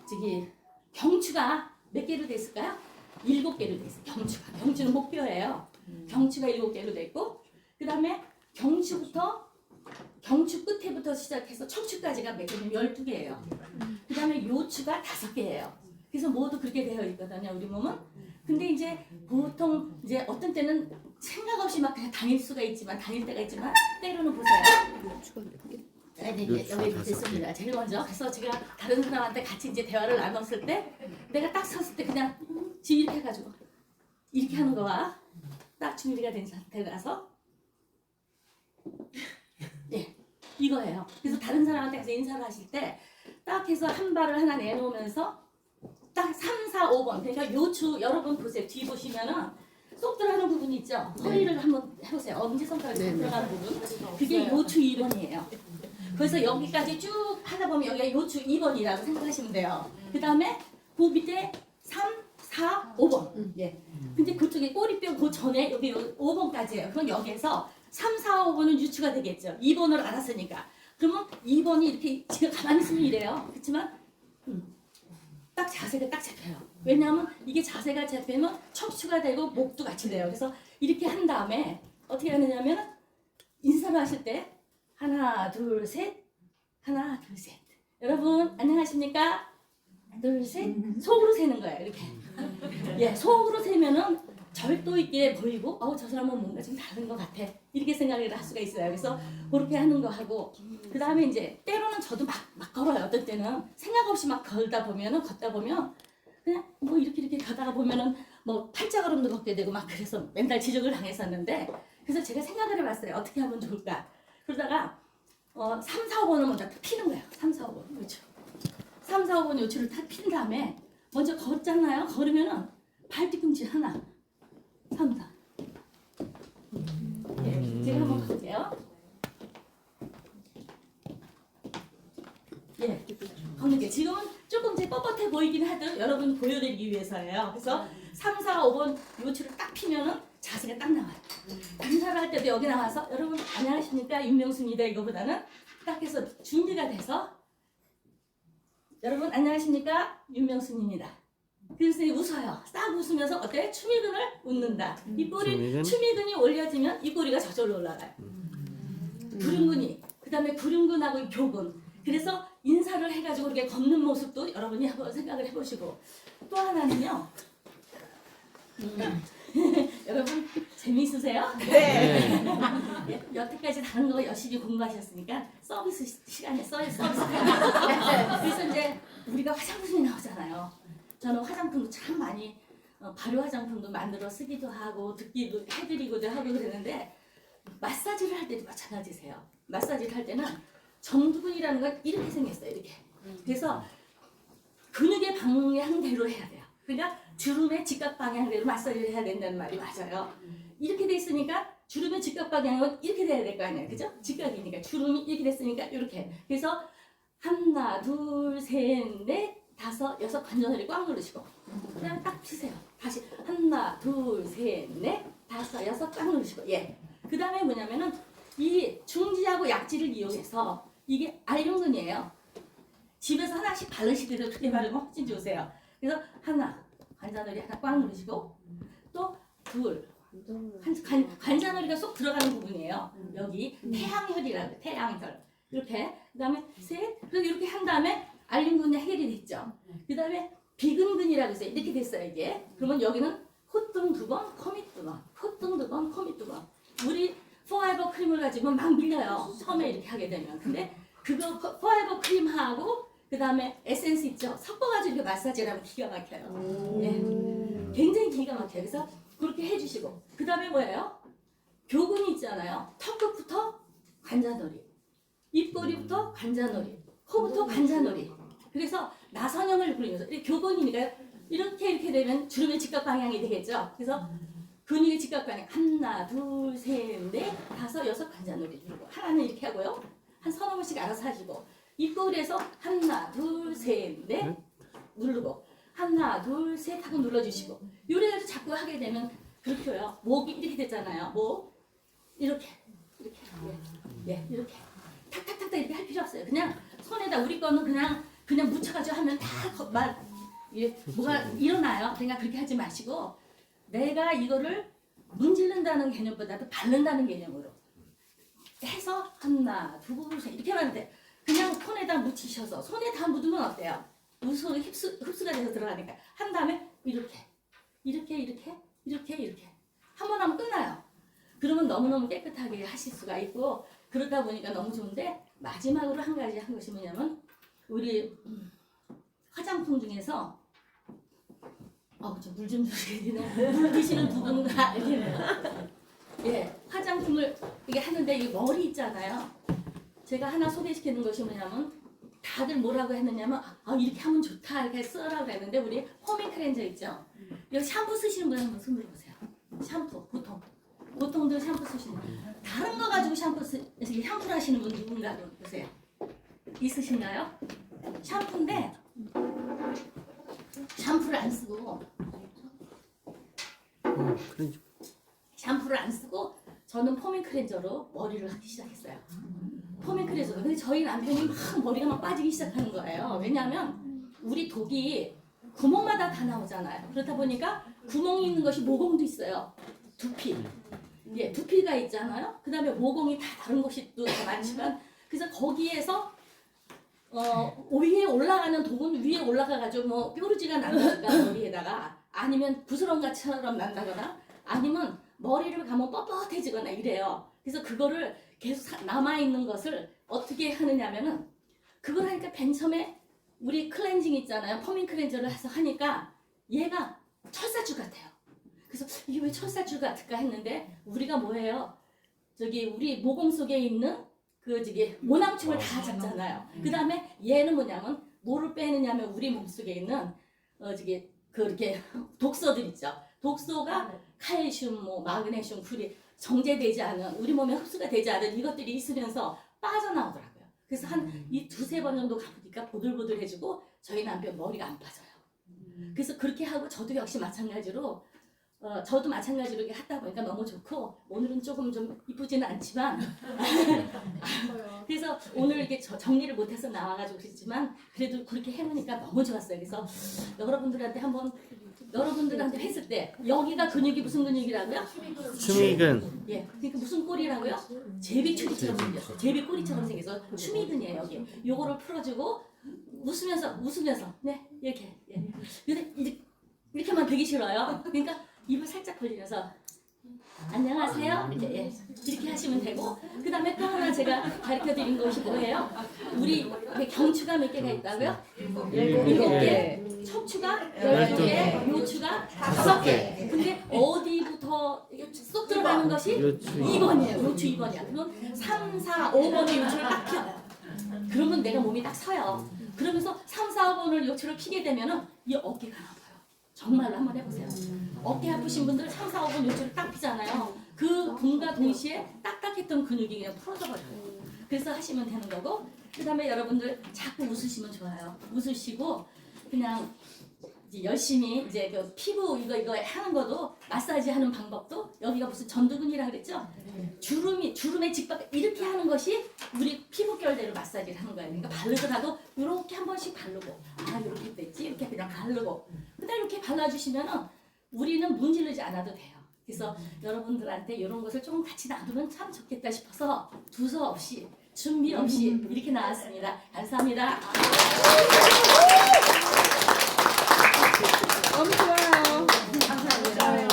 저기 경추가 몇 개로 돼 있을까요? 7개로 돼 있어요. 경추는 목뼈예요. 경추가 7개로 돼 있고, 그 다음에 경추 끝에부터 시작해서 척추까지가 몇 개냐면 12개예요. 그 다음에 요추가 5개예요. 그래서 모두 그렇게 되어 있거든요, 우리 몸은. 근데 이제 보통 이제 어떤 때는 생각 없이 막 그냥 다닐 때가 있지만 때로는 보세요. 네, 여기 됐습니다. 제일 먼저. 그래서 제가 다른 사람한테 같이 이제 대화를 나눴을 때 내가 딱 섰을 때 그냥 이렇게 해가지고 이렇게 하는 거와 딱 준비가 된 상태라서 예, 이거예요. 그래서 다른 사람한테 가서 인사를 하실 때 딱 해서 한 발을 하나 내놓으면서 딱 3, 4, 5번 그러니까 요추 여러분 보세요. 뒤 보시면은 쏙 들어가는 부분이 있죠. 허리를 한번 해보세요. 엄지손가락이 쏙 들어가는 부분. 그게 요추 2번이에요. 그래서 여기까지 쭉 하다 보면 여기가 요추 2번이라고 생각하시면 돼요. 그 다음에 그 밑에 3, 4, 5번. 예. 근데 그쪽에 꼬리뼈 그 전에 여기 5번까지예요. 그럼 여기에서 3, 4, 5번은 유추가 되겠죠. 2번을 알았으니까. 그러면 2번이 이렇게 지금 가만히 있으면 이래요. 그렇지만 딱 자세가 딱 잡혀요. 왜냐하면 이게 자세가 잡히면 척추가 되고 목도 같이 돼요. 그래서 이렇게 한 다음에 어떻게 하느냐면 인사를 하실 때 하나 둘 셋 하나 둘 셋 여러분 안녕하십니까? 둘 셋 속으로 세는 거예요. 이렇게 예 속으로 세면은 절도 있게 보이고 저 사람은 뭔가 좀 다른 것 같아 이렇게 생각을 할 수가 있어요. 그래서 그렇게 하는 거 하고 그 다음에 이제 때로는 저도 막 걸어요. 어떤 때는 생각 없이 막 걷다 보면 그냥 뭐 이렇게 가다가 보면은 뭐 팔자걸음도 걷게 되고 막 그래서 맨날 지적을 당했었는데 그래서 제가 생각을 해봤어요. 어떻게 하면 좋을까? 그러다가 3, 4, 5번을 먼저 딱 피는 거예요. 3, 4, 5번 요추. 3, 4, 5번 요추를 딱 핀 다음에 먼저 걷잖아요. 걸으면은 발 뒤꿈치 하나 3, 4 예, 제가 한번 가볼게요. 예, 걷는 게 지금은 조금 이제 뻣뻣해 보이긴 하도 여러분 보여드리기 위해서예요. 그래서 3, 4, 5번 요추를 딱 피면은 자세가 딱 나와요. 인사를 할 때도 여기 나와서 여러분 안녕하십니까 윤명수입니다 이거보다는 딱 해서 준비가 돼서 여러분 안녕하십니까 윤명수입니다. 그래서 웃어요. 싹 웃으면서 어때? 추미근을 웃는다. 이 꼬리 추미근이 올려지면 이 꼬리가 저절로 올라가요. 구륜근이 그 다음에 구륜근하고 이 교근. 그래서 인사를 해가지고 이렇게 걷는 모습도 여러분이 한번 생각을 해보시고 또 하나는요. 여러분 재미있으세요? 네. 여태까지 다른 거 열심히 공부하셨으니까 서비스 시간에 서비스 그래서 이제 우리가 화장품이 나오잖아요. 저는 화장품도 참 많이 발효 화장품도 만들어 쓰기도 하고 듣기도 해드리고도 하고 그랬는데 마사지를 할 때도 마찬가지세요. 마사지를 할 때는 정두근이라는 건 이렇게 생겼어요. 이렇게. 그래서 근육의 방향대로 해야 돼요. 그러니까 주름의 직각 방향대로 마사지를 해야 된다는 말이 맞아요. 이렇게 돼 있으니까 주름의 직각 방향은 이렇게 돼야 될 거 아니에요. 그죠? 직각이니까 주름이 이렇게 됐으니까 이렇게. 그래서 하나, 둘, 셋, 넷, 다섯, 여섯 관절을 꽉 누르시고 그다음에 딱 피세요. 다시 하나, 둘, 셋, 넷, 다섯, 여섯 꽉 누르시고 예. 그다음에 뭐냐면은 이 중지하고 약지를 이용해서 이게 알륜근이에요. 집에서 하나씩 바르시더라도 크게 바르고 찐 좋으세요. 그래서 하나, 관자놀이 하나 꽉 누르시고 또 둘, 관자놀이가 쏙 들어가는 부분이에요. 여기 태양혈이라고 태양혈 이렇게 그다음에 셋, 그리고 이렇게 한 다음에 알륜근이 해결이 됐죠. 그다음에 비근근이라고 해서 이렇게 됐어요 이게. 그러면 여기는 콧등 2번, 코밑 2번, 콧등 2번, 코밑 2번. 우리 포에버 크림을 가지고 막 밀려요. 처음에 이렇게 하게 되면. 근데 그거 포에버 크림하고 그 다음에 에센스 있죠. 섞어가지고 이렇게 마사지를 하면 기가 막혀요. 예. 굉장히 기가 막혀요. 그래서 그렇게 해주시고 그 다음에 뭐예요? 교근이 있잖아요. 턱끝부터 관자놀이, 입꼬리부터 관자놀이, 코부터 관자놀이. 그래서 나선형을 그리면서 이렇게 교근이니까 이렇게 되면 주름의 직각 방향이 되겠죠. 그래서 근육의 직각 방향 하나, 둘, 셋, 넷, 다섯, 여섯 관자놀이 누르고 하나는 이렇게 하고요. 한 서너 번씩 알아서 하시고 입꼬리에서 하나, 둘, 셋, 넷 누르고 하나, 둘, 셋 하고 눌러주시고 요래가지고 자꾸 하게 되면 그렇게요. 목이 이렇게 됐잖아요. 목 이렇게 예, 이렇게 탁탁탁탁 이렇게 할 필요 없어요. 그냥 손에다 우리 거는 그냥 묻혀가지고 하면 뭐가 일어나요. 그러니까 그렇게 하지 마시고 내가 이거를 문지른다는 개념보다도 바른다는 개념으로 해서 하나, 둘, 셋 이렇게 하면 돼. 그냥 손에다 묻히셔서 손에 다 묻으면 어때요? 우선 흡수가 돼서 들어가니까 한 다음에 이렇게 한 번 하면 끝나요. 그러면 너무너무 깨끗하게 하실 수가 있고 그러다 보니까 너무 좋은데 마지막으로 한 가지 한 것이 뭐냐면 우리 화장품 중에서 저 물 좀 주셔야 되나? 물 드시는 부분과 예, 화장품을 이게 하는데 이 머리 있잖아요. 제가 하나 소개시키는 것이 뭐냐면 다들 뭐라고 했느냐면 이렇게 하면 좋다 이렇게 쓰라고 했는데 우리 포밍 클렌저 있죠. 여기 샴푸 쓰시는 분 한번 손 들어보세요. 샴푸 보통들 샴푸 쓰시는 분. 다른 거 가지고 샴푸를 하시는 분 누군가 보세요. 있으신가요? 샴푸인데 샴푸를 안 쓰고 저는 포밍 클렌저로 머리를 하기 시작했어요. 포밍 클렌저로. 근데 저희 남편이 머리가 막 빠지기 시작하는 거예요. 왜냐하면 우리 독이 구멍마다 다 나오잖아요. 그렇다 보니까 구멍이 있는 것이 모공도 있어요. 두피. 예, 두피가 있잖아요. 그 다음에 모공이 다 다른 것이 또 많지만 그래서 거기에서 위에 올라가는 독은 위에 올라가가지고 뭐 뾰루지가 난다거나 머리에다가 아니면 부스럼같이처럼 난다거나 아니면 머리를 감으면 뻣뻣해지거나 이래요. 그래서 그거를 계속 남아있는 것을 어떻게 하느냐면은 그걸 하니까 맨 처음에 우리 클렌징 있잖아요. 포밍 클렌저를 해서 하니까 얘가 철사줄 같아요. 그래서 이게 왜 철사줄 같을까 했는데 우리가 뭐예요? 우리 모공 속에 있는 모낭충을 다 잡잖아요. 그 다음에 얘는 뭐냐면 뭐를 빼느냐면 우리 몸속에 있는 이렇게 독소들 있죠. 독소가 칼슘, 마그네슘, 풀이 정제되지 않은 우리 몸에 흡수가 되지 않은 이것들이 있으면서 빠져나오더라고요. 그래서 한 이 두세 번 정도 가보니까 보들보들해지고 저희 남편 머리가 안 빠져요. 그래서 그렇게 하고 저도 역시 마찬가지로 이렇게 하다 보니까 너무 좋고 오늘은 조금 좀 이쁘지는 않지만 그래서 오늘 이렇게 정리를 못해서 나와가지고 그랬지만 그래도 그렇게 해보니까 너무 좋았어요. 그래서 여러분들한테 했을 때 여기가 근육이 무슨 근육이라고요? 추미근. 예, 그러니까 무슨 꼴이라고요? 제비추리처럼 생겼어. 제비꼬리처럼 생겨서 추미근이에요. 여기 요거를 풀어주고 웃으면서 네 이렇게 근데 이렇게만 되기 싫어요. 그러니까 입을 살짝 벌리면서 안녕하세요. 이렇게 하시면 되고 그 다음에 또 하나 제가 가르쳐드린 것이 뭐예요? 우리 경추가 몇 개가 있다고요? 7개, 척추가 12개, 요추가 5개. 근데 어디부터 쏙 들어가는 것이 2번이에요. 요추 2번이야. 그러면 3, 4, 5번의 요추를 딱 펴요. 그러면 내가 몸이 딱 서요. 그러면서 3, 4, 5번을 요추를 피게 되면은 이 어깨가 나와요. 정말로 한번 해보세요. 어깨 아프신 분들 3, 4, 5번 요추를 딱 피잖아요. 그 분과 동시에 딱딱했던 근육이 그냥 풀어져 버려요. 그래서 하시면 되는 거고 그 다음에 여러분들 자꾸 웃으시면 좋아요. 웃으시고 그냥 이제 열심히 그 피부 이거 하는 것도 마사지 하는 방법도 여기가 무슨 전두근이라 그랬죠? 주름에 직박 이렇게 하는 것이 우리 피부결대로 마사지를 하는 거예요. 그러니까 바르더라도 이렇게 한 번씩 바르고 이렇게 됐지 이렇게 그냥 바르고 그다음 이렇게 발라주시면은 우리는 문지르지 않아도 돼요. 그래서 여러분들한테 이런 것을 조금 같이 나누면 참 좋겠다 싶어서 두서없이 준비 없이 이렇게 나왔습니다. 감사합니다. 너무 좋아요. 감사합니다.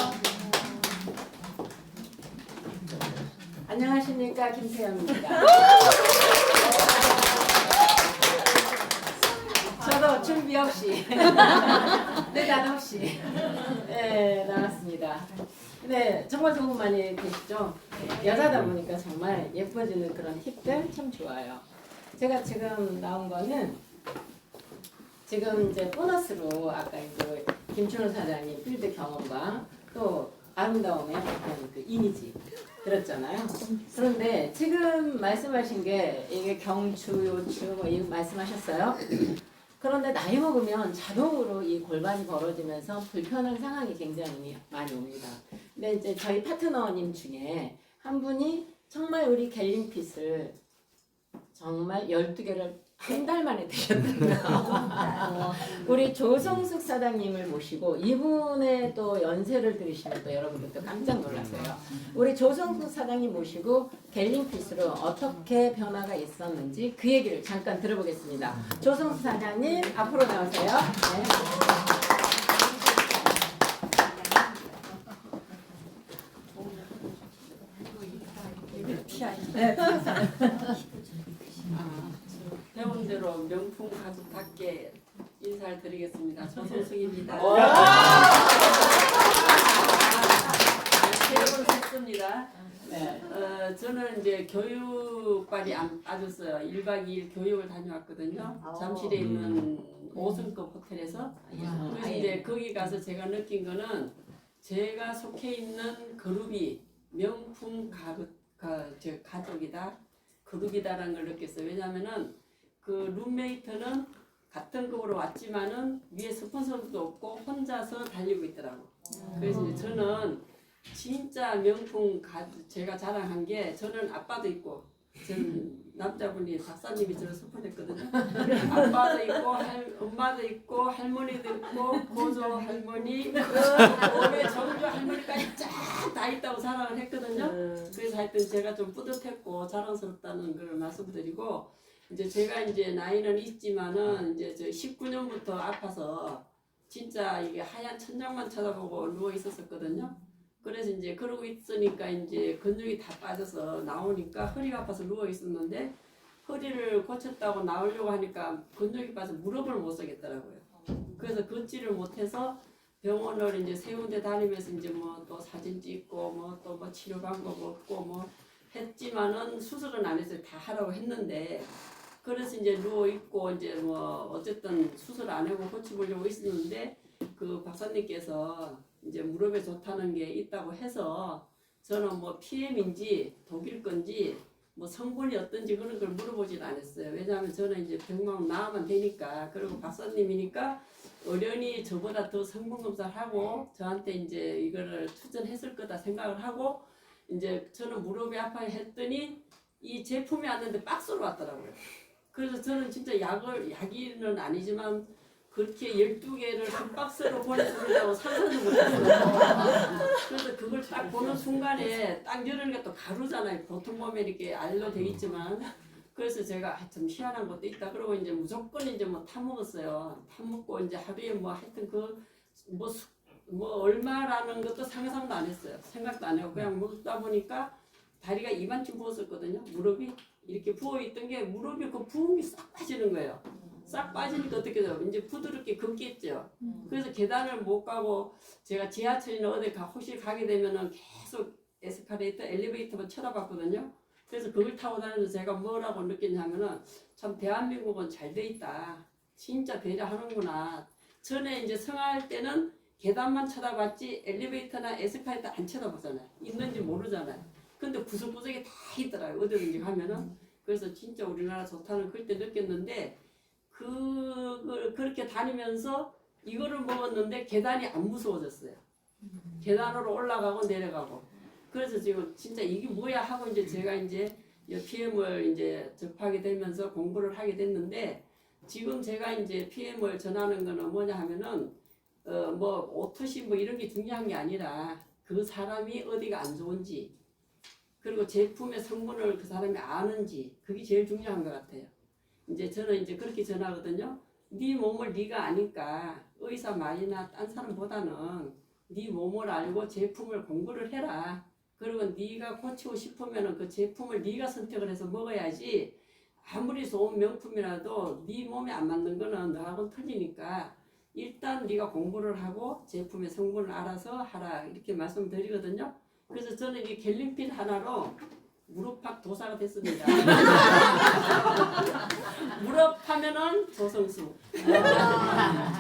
안녕하십니까, 김세영입니다. 저도 준비 없이 대단 없이 나왔습니다. 네, 정말 도움 많이 되시죠? 여자다 보니까 정말 예뻐지는 그런 힙들 참 좋아요. 제가 지금 나온 거는 지금 이제 보너스로 아까 이제 김춘호 사장님 필드 경험과 또 아름다움의 어떤 그 이미지 들었잖아요. 그런데 지금 말씀하신 게 이게 경추, 요추 뭐 이거 말씀하셨어요. 그런데 나이 먹으면 자동으로 이 골반이 벌어지면서 불편한 상황이 굉장히 많이 옵니다. 근데 이제 저희 파트너님 중에 한 분이 정말 우리 갤림핏을 정말 12개를 한 달 만에 드셨다고요. 우리 조성숙 사장님을 모시고 이분의 또 연세를 들으시면 또 여러분들도 깜짝 놀라세요. 우리 조성숙 사장님 모시고 갤림핏으로 어떻게 변화가 있었는지 그 얘기를 잠깐 들어보겠습니다. 조성숙 사장님 앞으로 나오세요. 네. 배운 대로 명품 가족답게 인사를 드리겠습니다. 조성숙입니다. 새해 복 샀습니다. 네. 저는 이제 교육반이 안 빠졌어요. 1박 2일 교육을 다녀왔거든요. 잠실에 있는 5성급 호텔에서. 그래서 이제 거기 가서 제가 느낀 거는 제가 속해 있는 그룹이 명품 가족이다. 그룹이다라는 걸 느꼈어요. 왜냐면은 그 룸메이트는 같은 급으로 왔지만은 위에 스폰서도 없고 혼자서 달리고 있더라고. 그래서 이제 저는 진짜 명품 제가 자랑한 게 저는 아빠도 있고 전 남자분이 박사님이 저를 스폰했거든요. 아빠도 있고 엄마도 있고 할머니도 있고 고조 할머니 몸에 정조 할머니까지 쫙 다 있다고 자랑을 했거든요. 그래서 하여튼 제가 좀 뿌듯했고 자랑스럽다는 걸 말씀드리고 이제 제가 이제 나이는 있지만은 이제 저 19년부터 아파서 진짜 이게 하얀 천장만 쳐다보고 누워 있었었거든요. 그래서 이제 그러고 있으니까 이제 근육이 다 빠져서 나오니까 허리가 아파서 누워 있었는데 허리를 고쳤다고 나오려고 하니까 근육이 빠져서 무릎을 못 서겠더라고요. 그래서 걷지를 못해서 병원을 이제 세 군데 다니면서 이제 뭐 또 사진 찍고 뭐 또 뭐 치료 방법 없고 뭐 했지만은 수술은 안 했어요. 다 하라고 했는데 그래서 이제 누워 있고 이제 뭐 어쨌든 수술 안 하고 고쳐보려고 있었는데 그 박사님께서 이제 무릎에 좋다는 게 있다고 해서 저는 뭐 PM인지 독일 건지 뭐 성분이 어떤지 그런 걸 물어보진 않았어요. 왜냐하면 저는 이제 병만 나으면 되니까. 그리고 박사님이니까 어련히 저보다 더 성분 검사를 하고 저한테 이제 이거를 추천했을 거다 생각을 하고 이제 저는 무릎이 아파요 했더니 이 제품이 왔는데 박스로 왔더라고요. 그래서 저는 진짜 약이는 아니지만 그렇게 12개를 한 박스로 보내주려고 상상도 못했어요. 그래서 그걸 딱 보는 순간에 딱 열으니까 또 가루잖아요. 보통 보면 이렇게 알로 돼 있지만. 그래서 제가 좀 희한한 것도 있다. 그러고 이제 무조건 이제 뭐 타먹었어요. 타먹고 이제 하루에 뭐 하여튼 뭐 얼마라는 것도 상상도 안 했어요. 생각도 안 하고 그냥 먹다 보니까 다리가 이만큼 부었었거든요. 무릎이 이렇게 부어있던 게 무릎이 그 부은 게 싹 빠지는 거예요. 싹 빠지니까 어떻게 돼요? 이제 부드럽게 걷겠죠. 그래서 계단을 못 가고 제가 지하철이나 어디 혹시 가게 되면은 계속 에스카레이터, 엘리베이터만 쳐다봤거든요. 그래서 그걸 타고 다니면서 제가 뭐라고 느꼈냐면은 참 대한민국은 잘 돼 있다. 진짜 배려하는구나. 전에 이제 성화할 때는 계단만 쳐다봤지 엘리베이터나 에스카레이터 안 쳐다보잖아요. 있는지 모르잖아요. 근데 구석구석에 다 있더라고요. 어디든지 가면은. 그래서 진짜 우리나라 좋다는 그때 느꼈는데 그렇게 다니면서 이거를 먹었는데 계단이 안 무서워졌어요. 계단으로 올라가고 내려가고. 그래서 지금 진짜 이게 뭐야 하고 이제 제가 이제 PM을 이제 접하게 되면서 공부를 하게 됐는데 지금 제가 이제 PM을 전하는 거는 뭐냐 하면은 뭐 오토시 뭐 이런 게 중요한 게 아니라 그 사람이 어디가 안 좋은지 그리고 제품의 성분을 그 사람이 아는지 그게 제일 중요한 것 같아요. 이제 저는 이제 그렇게 전하거든요. 네 몸을 네가 아니까 의사 말이나 딴 사람보다는 네 몸을 알고 제품을 공부를 해라. 그리고 네가 고치고 싶으면 그 제품을 네가 선택을 해서 먹어야지 아무리 좋은 명품이라도 네 몸에 안 맞는 거는 너하고는 틀리니까 일단 네가 공부를 하고 제품의 성분을 알아서 하라 이렇게 말씀드리거든요. 그래서 저는 이 갤림핏 하나로 무릎팍 도사가 됐습니다. 무릎 하면은 조성숙,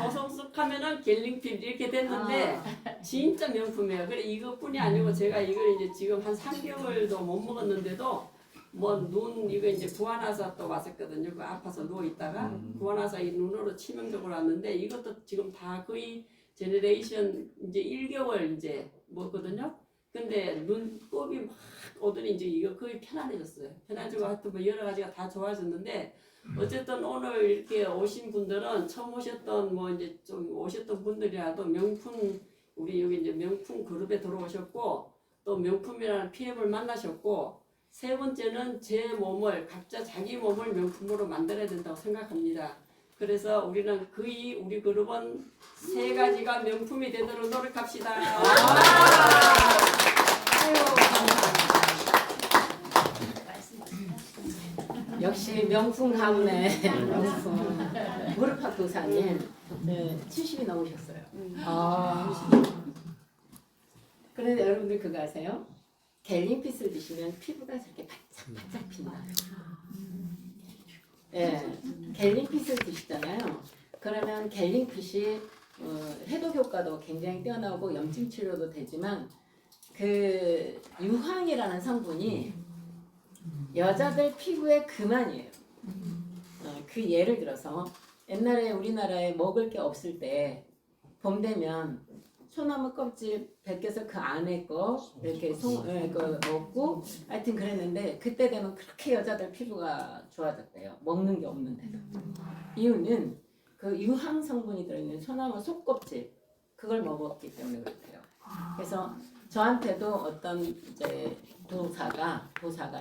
조성숙 하면은 갤림핏 이렇게 됐는데 진짜 명품이에요. 그래 이것뿐이 아니고 제가 이걸 이제 지금 한 3개월도 못 먹었는데도 뭐 눈 이거 이제 구하나서 또 왔었거든요. 그 아파서 누워 있다가 구하나서 이 눈으로 치명적으로 왔는데 이것도 지금 다 거의 제너레이션 이제 1개월 이제 먹거든요. 근데 눈곱이 막 오더니 이제 이거 거의 편안해졌어요. 편안해지고 하여튼 뭐 여러 가지가 다 좋아졌는데 어쨌든 오늘 이렇게 오신 분들은 처음 오셨던 뭐 이제 좀 오셨던 분들이라도 명품 우리 여기 이제 명품 그룹에 들어오셨고 또 명품이라는 PM을 만나셨고 세 번째는 제 몸을 각자 자기 몸을 명품으로 만들어야 된다고 생각합니다. 그래서 우리는 거의 우리 그룹은 세 가지가 명품이 되도록 노력합시다. 역시 명품 가문의 명품 무릎팍 도사님 70이 넘으셨어요. 그런데 여러분들 그거 아세요? 갤링핏을 드시면 피부가 저렇게 바짝바짝 빛나요. 예, 갤링핏을 드시잖아요. 그러면 갤링핏이 해독 효과도 굉장히 뛰어나고 염증 치료도 되지만 그 유황이라는 성분이 여자들 피부에 그만이에요. 그 예를 들어서 옛날에 우리나라에 먹을 게 없을 때 봄 되면 소나무 껍질 벗겨서 그 안에 거 이렇게 그 먹고 하여튼 그랬는데 그때 되면 그렇게 여자들 피부가 좋아졌대요. 먹는 게 없는데도. 이유는 그 유황 성분이 들어있는 소나무 속껍질 그걸 먹었기 때문에 그렇대요. 그래서 저한테도 어떤 이제 도사가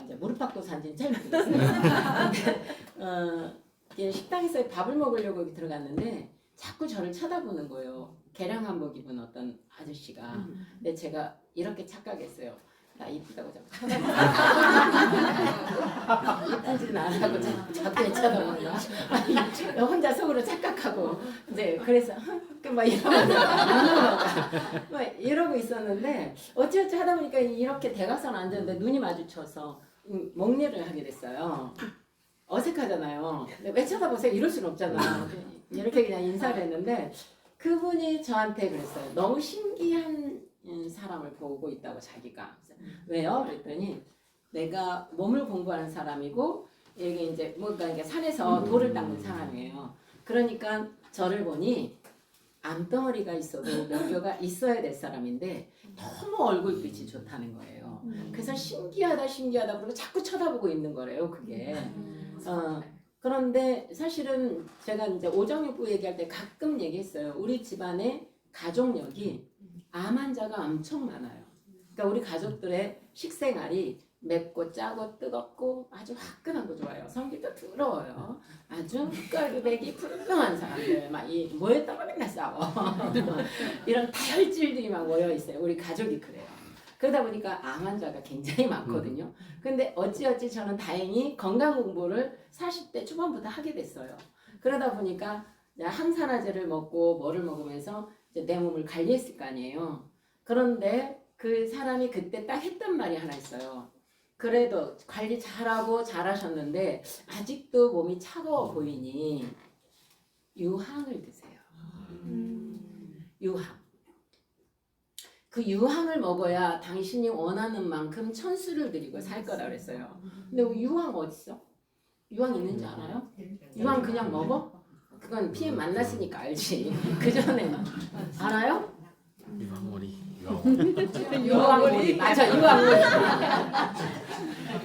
이제 무릎팍 도사인지는 잘 모르겠어요. 이제 식당에서 밥을 먹으려고 여기 들어갔는데 자꾸 저를 쳐다보는 거예요. 개량 한복 입은 어떤 아저씨가. 근데 제가 이렇게 착각했어요. 나 이쁘다고 자꾸 쳐다보고 이쁘지는 안 하고 자꾸 쳐다보는 혼자 속으로 착각하고 이제 그래서 막 이러고 있었는데 어찌어찌 하다 보니까 이렇게 대각선 앉았는데 눈이 마주쳐서 목례를 하게 됐어요. 어색하잖아요. 근데 왜 쳐다보세요? 이럴 수는 없잖아. 이렇게 그냥 인사를 했는데 그분이 저한테 그랬어요. 너무 신기한 사람을 보고 있다고 자기가. 왜요? 그랬더니 내가 몸을 공부하는 사람이고 이게 이제 뭔가 이게 산에서 돌을 닦는 사람이에요. 그러니까 저를 보니 암덩어리가 있어도 명교가 있어야 될 사람인데 너무 얼굴빛이 좋다는 거예요. 그래서 신기하다 그러고 자꾸 쳐다보고 있는 거래요. 그게. 그런데 사실은 제가 이제 오정육부 얘기할 때 가끔 얘기했어요. 우리 집안에 가족력이 암 환자가 엄청 많아요. 그러니까 우리 가족들의 식생활이 맵고 짜고 뜨겁고 아주 화끈한 거 좋아요. 성질도 더러워요. 아주 흑갈비백이 불평한 사람들 막 이 모였다가 맨날 싸워. 이런 다혈질들이 막 모여 있어요. 우리 가족이 그래요. 그러다 보니까 암 환자가 굉장히 많거든요. 근데 어찌어찌 저는 다행히 건강 공부를 40대 초반부터 하게 됐어요. 그러다 보니까 항산화제를 먹고 뭐를 먹으면서 이제 내 몸을 관리했을 거 아니에요. 그런데 그 사람이 그때 딱 했던 말이 하나 있어요. 그래도 관리 잘하고 잘하셨는데 아직도 몸이 차가워 보이니 유황을 드세요. 유황. 그 유황을 먹어야 당신이 원하는 만큼 천수를 드리고 살 거라 그랬어요. 근데 유황 어딨어? 유황 있는지 알아요? 유황 그냥 먹어? 그건 PM 만났으니까 알지. 그 전에 알아요? 유황머리. 유황오리. 맞아, 유황오리.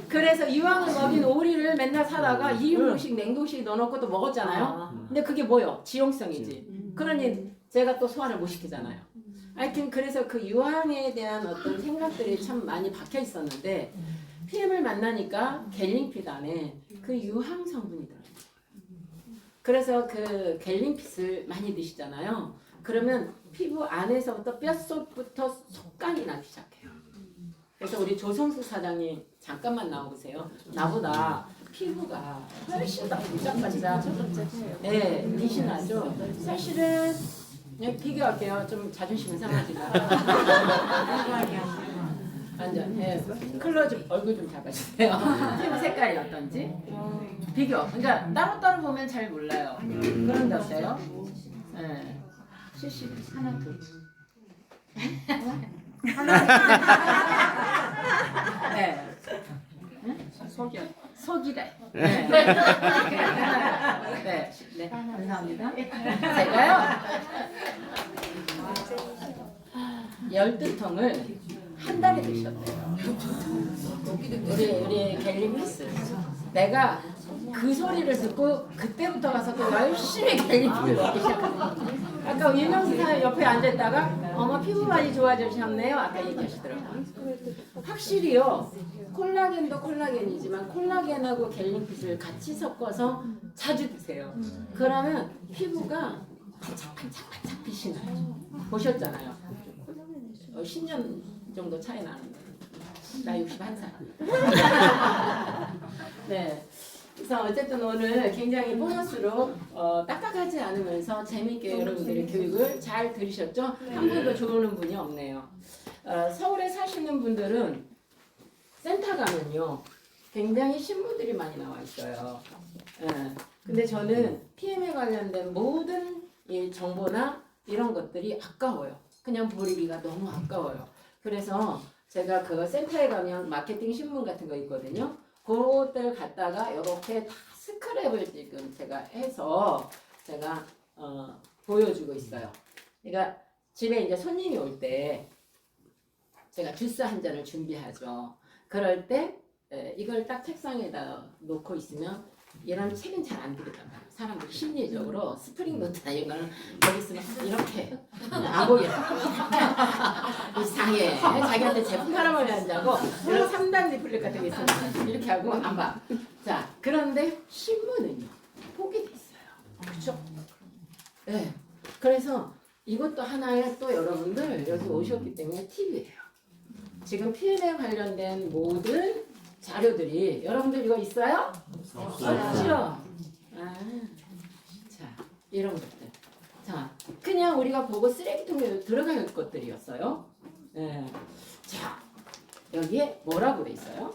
그래서 유황을 먹인 오리를 맨날 사다가 2인분씩 냉동실에 넣어놓고 또 먹었잖아요. 근데 그게 뭐요? 지용성이지. 그러니 제가 또 소화를 못 시키잖아요. 하여튼 그래서 그 유황에 대한 어떤 생각들이 참 많이 박혀 있었는데 PM을 만나니까 갤링핏 안에 그 유황 성분이 들어요. 그래서 그 갤링핏을 많이 드시잖아요. 그러면 피부 안에서부터 뼛속부터 속간이 나기 시작해요. 그래서 우리 조성수 사장님 잠깐만 나오세요. 나보다 피부가 훨씬 더 반짝반짝 네, 빛이 나죠. 사실은 그냥 비교할게요. 좀 자존심은 상하지만 완전 클로즈 얼굴 좀 잡아주세요. 피부 색깔이 어떤지 비교. 그러니까 따로따로 보면 잘 몰라요. 그런데 어때요? 네. 70 하나 둘 네. 속이래. 네. 네. 감사합니다. 제가요 12통을 한 달이 되셨대요. 우리 갤리피스. 내가 그 소리를 듣고 그때부터 가서 또 열심히 갤리피스를 먹기 시작했어요. 아까 윤영사 옆에 앉았다가 어머 피부 많이 좋아지셨네요. 아까 얘기하시더라고요. 확실히요. 콜라겐도 콜라겐이지만 콜라겐하고 갤리핏을 같이 섞어서 자주 드세요. 그러면 피부가 반짝반짝 빛이 나요. 보셨잖아요. 10년 정도 차이 나는데 나 61살. 네. 그래서 어쨌든 오늘 굉장히 보너스로 딱딱하지 않으면서 재미있게 여러분들의 교육을 잘 들으셨죠? 한 분도 좋은 분이 없네요. 서울에 사시는 분들은 센터 가면요 굉장히 신부들이 많이 나와 있어요. 근데 저는 PM에 관련된 모든 이 정보나 이런 것들이 아까워요. 그냥 버리기가 너무 아까워요. 그래서 제가 그 센터에 가면 마케팅 신문 같은 거 있거든요. 그것들 갖다가 이렇게 다 스크랩을 지금 제가 해서 제가 보여주고 있어요. 그러니까 집에 이제 손님이 올 때 제가 주스 한 잔을 준비하죠. 그럴 때 이걸 딱 책상에다 놓고 있으면 이런 책은 잘 안 들었단 말이에요. 사람들이 심리적으로 스프링 노트나 이런 거는 여기 있으면 이렇게 안 보겠다. 이상해. 자기한테 제품 팔아먹어야 한다고 이런 3단 리플렛 같은 게 있으면 이렇게 하고 안 봐. 자, 그런데 신문은요. 보게 돼 있어요. 그렇죠? 네. 그래서 이것도 하나의 또 여러분들 여기 오셨기 때문에 팁이에요. 지금 PM에 관련된 모든 자료들이 여러분들 이거 있어요? 없죠? 자, 이런 것들. 자, 그냥 우리가 보고 쓰레기통에 들어갈 것들이었어요. 자, 여기에 뭐라고 돼 있어요?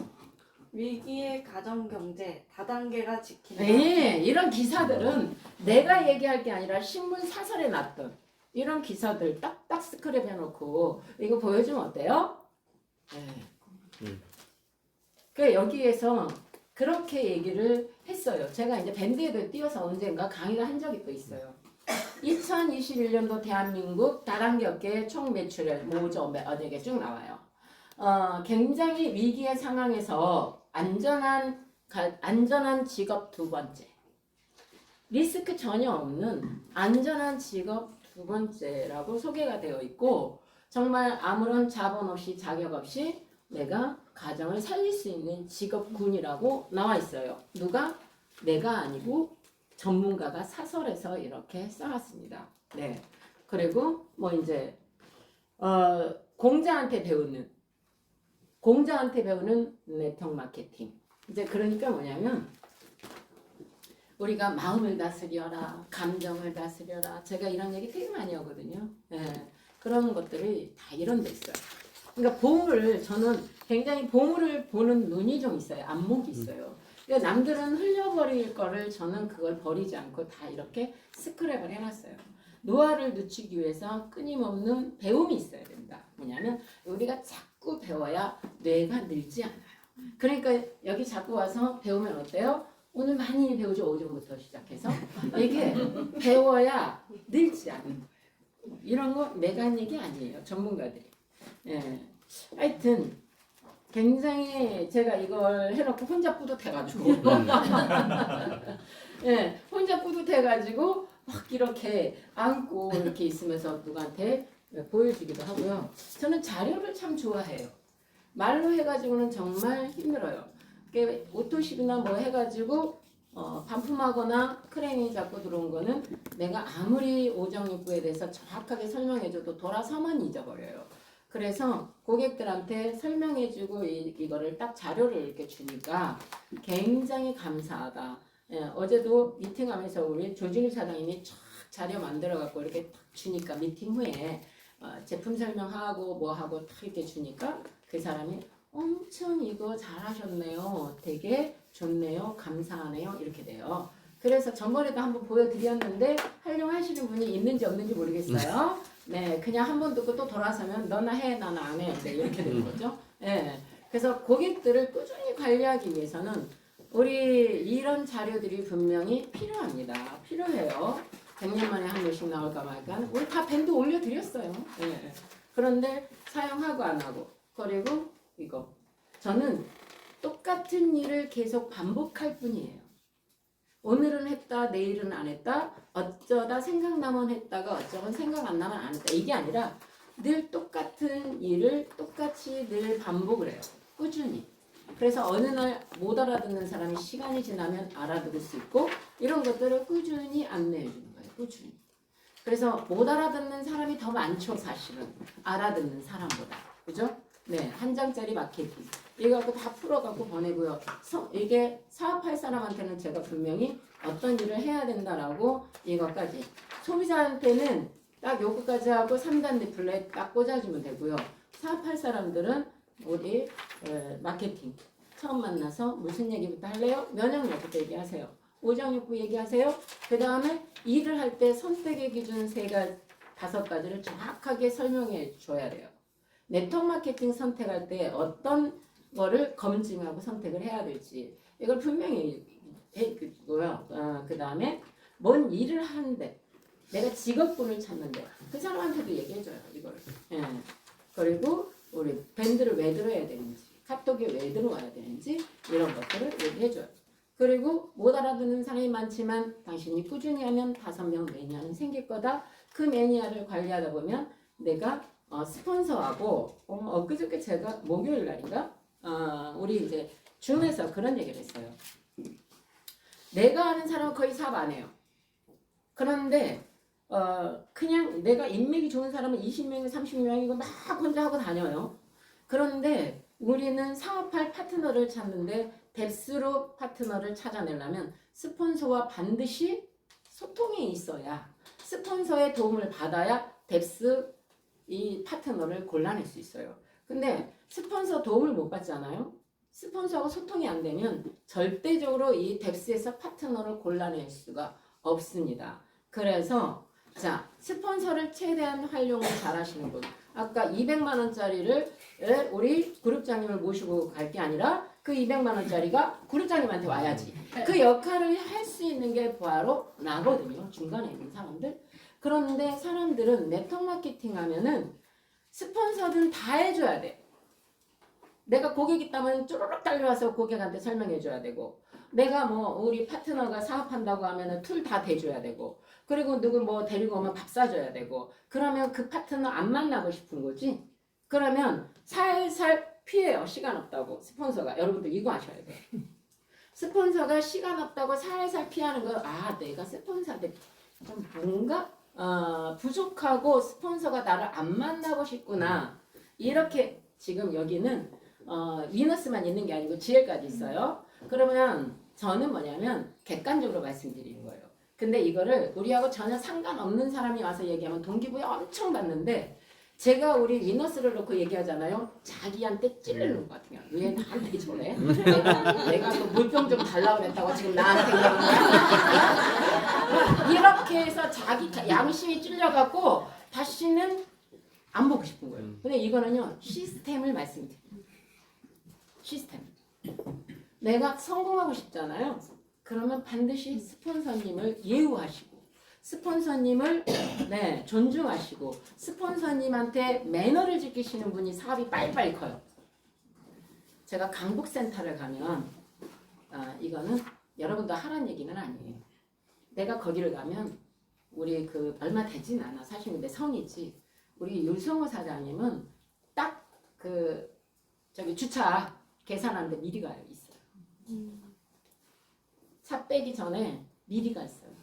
위기의 가정경제 다단계가 지킨다. 네, 이런 기사들은 내가 얘기할 게 아니라 신문 사설에 났던 이런 기사들 딱딱 스크랩 해놓고 이거 보여주면 어때요? 그 여기에서 그렇게 얘기를 했어요. 제가 이제 밴드에도 띄어서 언젠가 강의를 한 적이 또 있어요. 2021년도 대한민국 다단계 업계의 총 매출액 모조 어느 게 쭉 나와요. 굉장히 위기의 상황에서 안전한 직업 두 번째, 리스크 전혀 없는 안전한 직업 두 번째라고 소개가 되어 있고 정말 아무런 자본 없이 자격 없이 내가 가정을 살릴 수 있는 직업군이라고 나와 있어요. 누가? 내가 아니고 전문가가 사설에서 이렇게 써놨습니다. 네. 그리고 뭐 이제 공자한테 배우는 네트워크 마케팅. 이제 그러니까 뭐냐면 우리가 마음을 다스려라, 감정을 다스려라. 제가 이런 얘기 되게 많이 하거든요. 네. 그런 것들이 다 이런 데 있어요. 그러니까 저는 굉장히 보물을 보는 눈이 좀 있어요. 안목이 있어요. 그러니까 남들은 흘려버릴 거를 저는 그걸 버리지 않고 다 이렇게 스크랩을 해놨어요. 노화를 늦추기 위해서 끊임없는 배움이 있어야 된다. 뭐냐면 우리가 자꾸 배워야 뇌가 늘지 않아요. 그러니까 여기 자꾸 와서 배우면 어때요? 오늘 많이 배우죠. 오전부터 시작해서. 이게 배워야 늘지 않는 거예요. 이런 거 내가 한 얘기 아니에요. 전문가들이. 예. 하여튼 굉장히 제가 이걸 해놓고 혼자 뿌듯해가지고 예, 혼자 뿌듯해가지고 막 이렇게 안고 이렇게 있으면서 누구한테 보여주기도 하고요. 저는 자료를 참 좋아해요. 말로 해가지고는 정말 힘들어요. 오토십이나 뭐 해가지고 반품하거나 크레인이 잡고 들어온 거는 내가 아무리 오정육부에 대해서 정확하게 설명해줘도 돌아서만 잊어버려요. 그래서 고객들한테 설명해주고 이거를 딱 자료를 이렇게 주니까 굉장히 감사하다. 예, 어제도 미팅하면서 우리 조진우 사장님이 쫙 자료 만들어갖고 이렇게 딱 주니까 미팅 후에 제품 설명하고 뭐하고 딱 이렇게 주니까 그 사람이 엄청 이거 잘하셨네요. 되게 좋네요. 감사하네요. 이렇게 돼요. 그래서 전번에도 한번 보여드렸는데 활용하시는 분이 있는지 없는지 모르겠어요. 네, 그냥 한 번 듣고 또 돌아서면 너나 해, 나는 안 해. 네, 이렇게 되는 거죠. 네, 그래서 고객들을 꾸준히 관리하기 위해서는 우리 이런 자료들이 분명히 필요합니다. 필요해요. 100년 만에 한 번씩 나올까 말까. 우리 다 밴드 올려드렸어요. 네. 그런데 사용하고 안 하고 그리고 이거. 저는 똑같은 일을 계속 반복할 뿐이에요. 오늘은 했다, 내일은 안 했다, 어쩌다 생각나면 했다가 어쩌면 생각 안 나면 안 했다. 이게 아니라 늘 똑같은 일을 똑같이 늘 반복을 해요. 꾸준히. 그래서 어느 날 못 알아듣는 사람이 시간이 지나면 알아들을 수 있고 이런 것들을 꾸준히 안내해 주는 거예요. 꾸준히. 그래서 못 알아듣는 사람이 더 많죠, 사실은. 알아듣는 사람보다. 그죠? 네, 한 장짜리 마케팅. 이거 갖고 다 풀어갖고 보내고요. 이게 사업할 사람한테는 제가 분명히 어떤 일을 해야 된다라고 이것까지. 소비자한테는 딱 요거까지 하고 3단 리플렛 딱 꽂아주면 되고요. 사업할 사람들은 우리 마케팅. 처음 만나서 무슨 얘기부터 할래요? 면역력부터 얘기하세요. 오정육부 얘기하세요. 그 다음에 일을 할 때 선택의 기준 5가지를 정확하게 설명해 줘야 돼요. 네트워크 마케팅 선택할 때 어떤 거를 검증하고 선택을 해야 될지 이걸 분명히 해주고요. 그 다음에 뭔 일을 하는데 내가 직업군을 찾는데 그 사람한테도 얘기해줘요. 이걸. 예. 그리고 우리 밴드를 왜 들어야 되는지 카톡에 왜 들어와야 되는지 이런 것들을 얘기해줘요. 그리고 못 알아듣는 사람이 많지만 당신이 꾸준히 하면 5명 매니아는 생길 거다. 그 매니아를 관리하다 보면 내가 스폰서하고 엊그저께 제가 목요일 날인가 우리 이제 줌에서 그런 얘기를 했어요. 내가 아는 사람은 거의 사업 안 해요. 그런데 그냥 내가 인맥이 좋은 사람은 20명이고 30명이고 막 혼자 하고 다녀요. 그런데 우리는 사업할 파트너를 찾는데 뎁스로 파트너를 찾아내려면 스폰서와 반드시 소통이 있어야 스폰서의 도움을 받아야 뎁스 이 파트너를 골라낼 수 있어요. 근데 스폰서 도움을 못 받잖아요. 스폰서하고 소통이 안 되면 절대적으로 이 뎁스에서 파트너를 골라낼 수가 없습니다. 그래서 자 스폰서를 최대한 활용을 잘 하시는 분. 아까 200만 원짜리를 우리 그룹장님을 모시고 갈 게 아니라 그 200만 원짜리가 그룹장님한테 와야지. 그 역할을 할 수 있는 게 바로 나거든요. 중간에 있는 사람들. 그런데 사람들은 네트워크 마케팅 하면은 스폰서든 다 해줘야 돼. 내가 고객 있다면 쪼르륵 달려와서 고객한테 설명해 줘야 되고 내가 뭐 우리 파트너가 사업한다고 하면은 툴 다 대줘야 되고 그리고 누구 뭐 데리고 오면 밥 사줘야 되고 그러면 그 파트너 안 만나고 싶은 거지. 그러면 살살 피해요. 시간 없다고 스폰서가. 여러분들 이거 아셔야 돼요. 스폰서가 시간 없다고 살살 피하는 거. 아 내가 스폰서한테 좀 뭔가 부족하고 스폰서가 나를 안 만나고 싶구나. 이렇게 지금 여기는 위너스만 있는 게 아니고 GL까지 있어요. 그러면 저는 뭐냐면 객관적으로 말씀드리는 거예요. 근데 이거를 우리하고 전혀 상관없는 사람이 와서 얘기하면 동기부여 엄청 받는데 제가 우리 위너스를 놓고 얘기하잖아요. 자기한테 찔르는 것 같아요. 왜 나한테 저래? 내가 그 물병 좀 달라고 그랬다고 지금 나한테 그러는 거야? 이렇게 해서 자기 양심이 찔려갖고 다시는 안 보고 싶은 거예요. 근데 이거는요. 시스템을 말씀드려요. 시스템. 내가 성공하고 싶잖아요. 그러면 반드시 스폰서님을 예우하시고 스폰서님을 존중하시고 스폰서님한테 매너를 지키시는 분이 사업이 빨리빨리 커요. 제가 강북센터를 가면 이거는 여러분도 하라는 얘기는 아니에요. 내가 거기를 가면 우리 그 얼마 되진 않아. 사실 근데 성이지. 우리 윤성호 사장님은 딱 그 저기 주차 계산하는데 미리 가요. 있어요. 차 빼기 전에 미리 가 있어요.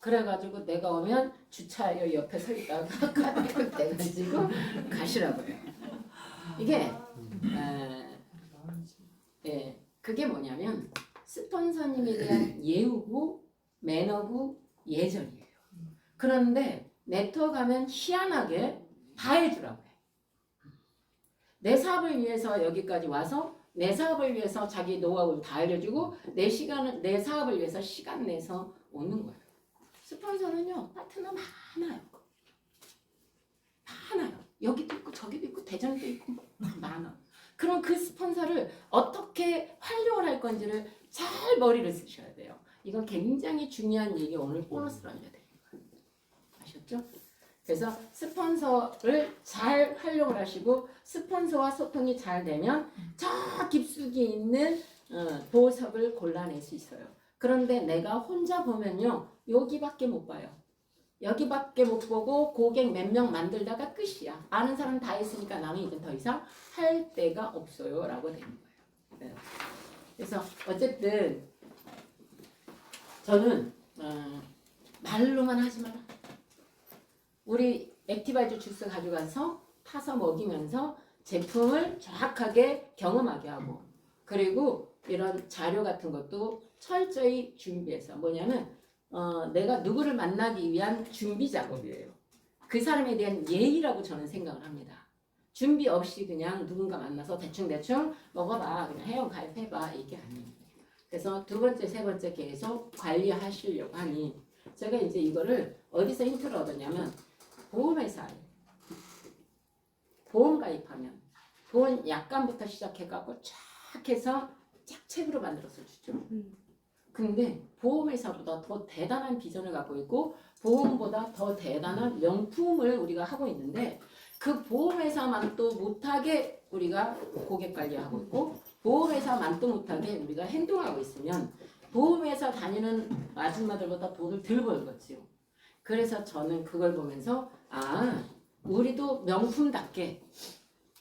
그래가지고 내가 오면 주차요 옆에 서 있다가 카드 떼가지고 가시라고요. 이게 그게 뭐냐면 스폰서님에 대한 예우고 매너고 예절이에요. 그런데 네트워크 하면 희한하게 다 해주라고 해. 내 사업을 위해서 여기까지 와서 내 사업을 위해서 자기 노하우를 다 알려주고 내 사업을 위해서 시간 내서 오는 거예요. 스폰서는요 파트너 많아요. 많아요. 여기도 있고 저기도 있고 대전도 있고 많아. 그럼 그 스폰서를 어떻게 활용을 할 건지를 잘 머리를 쓰셔야 돼요. 이건 굉장히 중요한 얘기 오늘 보너스로 알려드린 거예요. 아셨죠? 그래서 스폰서를 잘 활용을 하시고 스폰서와 소통이 잘 되면 저 깊숙이 있는 보석을 골라낼 수 있어요. 그런데 내가 혼자 보면요, 여기밖에 못 봐요. 여기밖에 못 보고 고객 몇 명 만들다가 끝이야. 아는 사람 다 했으니까 나는 이제 더 이상 할 데가 없어요 라고 되는 거예요. 네. 그래서 어쨌든 저는 말로만 하지 마라. 우리 액티바이저 주스 가져가서 타서 먹이면서 제품을 정확하게 경험하게 하고, 그리고 이런 자료 같은 것도 철저히 준비해서, 뭐냐면 내가 누구를 만나기 위한 준비 작업이에요. 그 사람에 대한 예의라고 저는 생각을 합니다. 준비 없이 그냥 누군가 만나서 대충대충 먹어봐, 그냥 회원 가입해봐, 이게 아니에요. 그래서 두 번째, 세 번째 계속 관리하시려고 하니, 제가 이제 이거를 어디서 힌트를 얻었냐면, 보험회사에 보험 가입하면 보험 약관부터 시작해갖고 쫙 해서 짝책으로 만들어서 주죠. 근데 보험회사보다 더 대단한 비전을 갖고 있고 보험보다 더 대단한 명품을 우리가 하고 있는데, 그 보험회사만도 못하게 우리가 고객 관리하고 있고 보험회사만도 못하게 우리가 행동하고 있으면 보험회사 다니는 아줌마들보다 돈을 덜 벌겠지요. 그래서 저는 그걸 보면서 우리도 명품답게,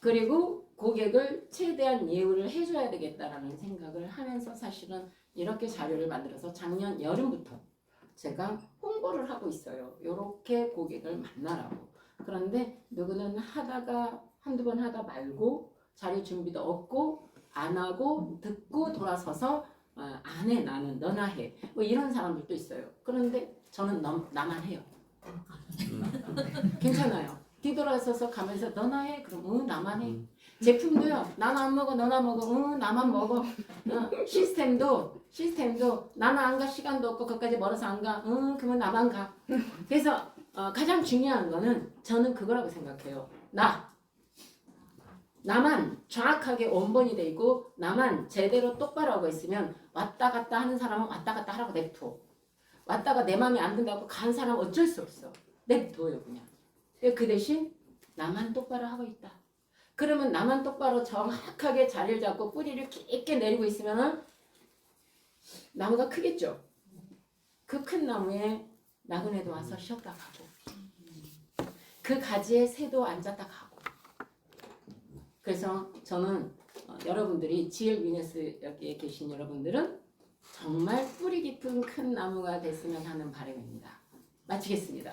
그리고 고객을 최대한 예우를 해줘야 되겠다라는 생각을 하면서 사실은 이렇게 자료를 만들어서 작년 여름부터 제가 홍보를 하고 있어요. 이렇게 고객을 만나라고. 그런데 누구는 하다가 한두 번 하다 말고 자료 준비도 없고 안 하고 듣고 돌아서서 안 해, 나는 너나 해, 뭐 이런 사람들도 있어요. 그런데 저는 나만 해요. 괜찮아요. 뒤돌아서서 가면서 너나 해, 그럼 나만 해. 제품도요, 나는 안 먹어, 너나 먹어, 나만 먹어. 시스템도 나는 안 가, 시간도 없고 거기까지 멀어서 안 가, 그러면 나만 가. 그래서 가장 중요한 거는 저는 그거라고 생각해요. 나만 정확하게 원본이 돼 있고 나만 제대로 똑바로 하고 있으면 왔다 갔다 하는 사람은 왔다 갔다 하라고 냅둬. 왔다가 내 마음에 안 든다고 간 사람 어쩔 수 없어. 냅둬요 그냥. 그 대신 나만 똑바로 하고 있다. 그러면 나만 똑바로 정확하게 자리를 잡고 뿌리를 깊게 내리고 있으면 나무가 크겠죠. 그 큰 나무에 나그네도 와서 쉬었다 가고, 그 가지에 새도 앉았다 가고. 그래서 저는 여러분들이 GL 위너스 여기에 계신 여러분들은 정말 뿌리 깊은 큰 나무가 됐으면 하는 바람입니다. 마치겠습니다.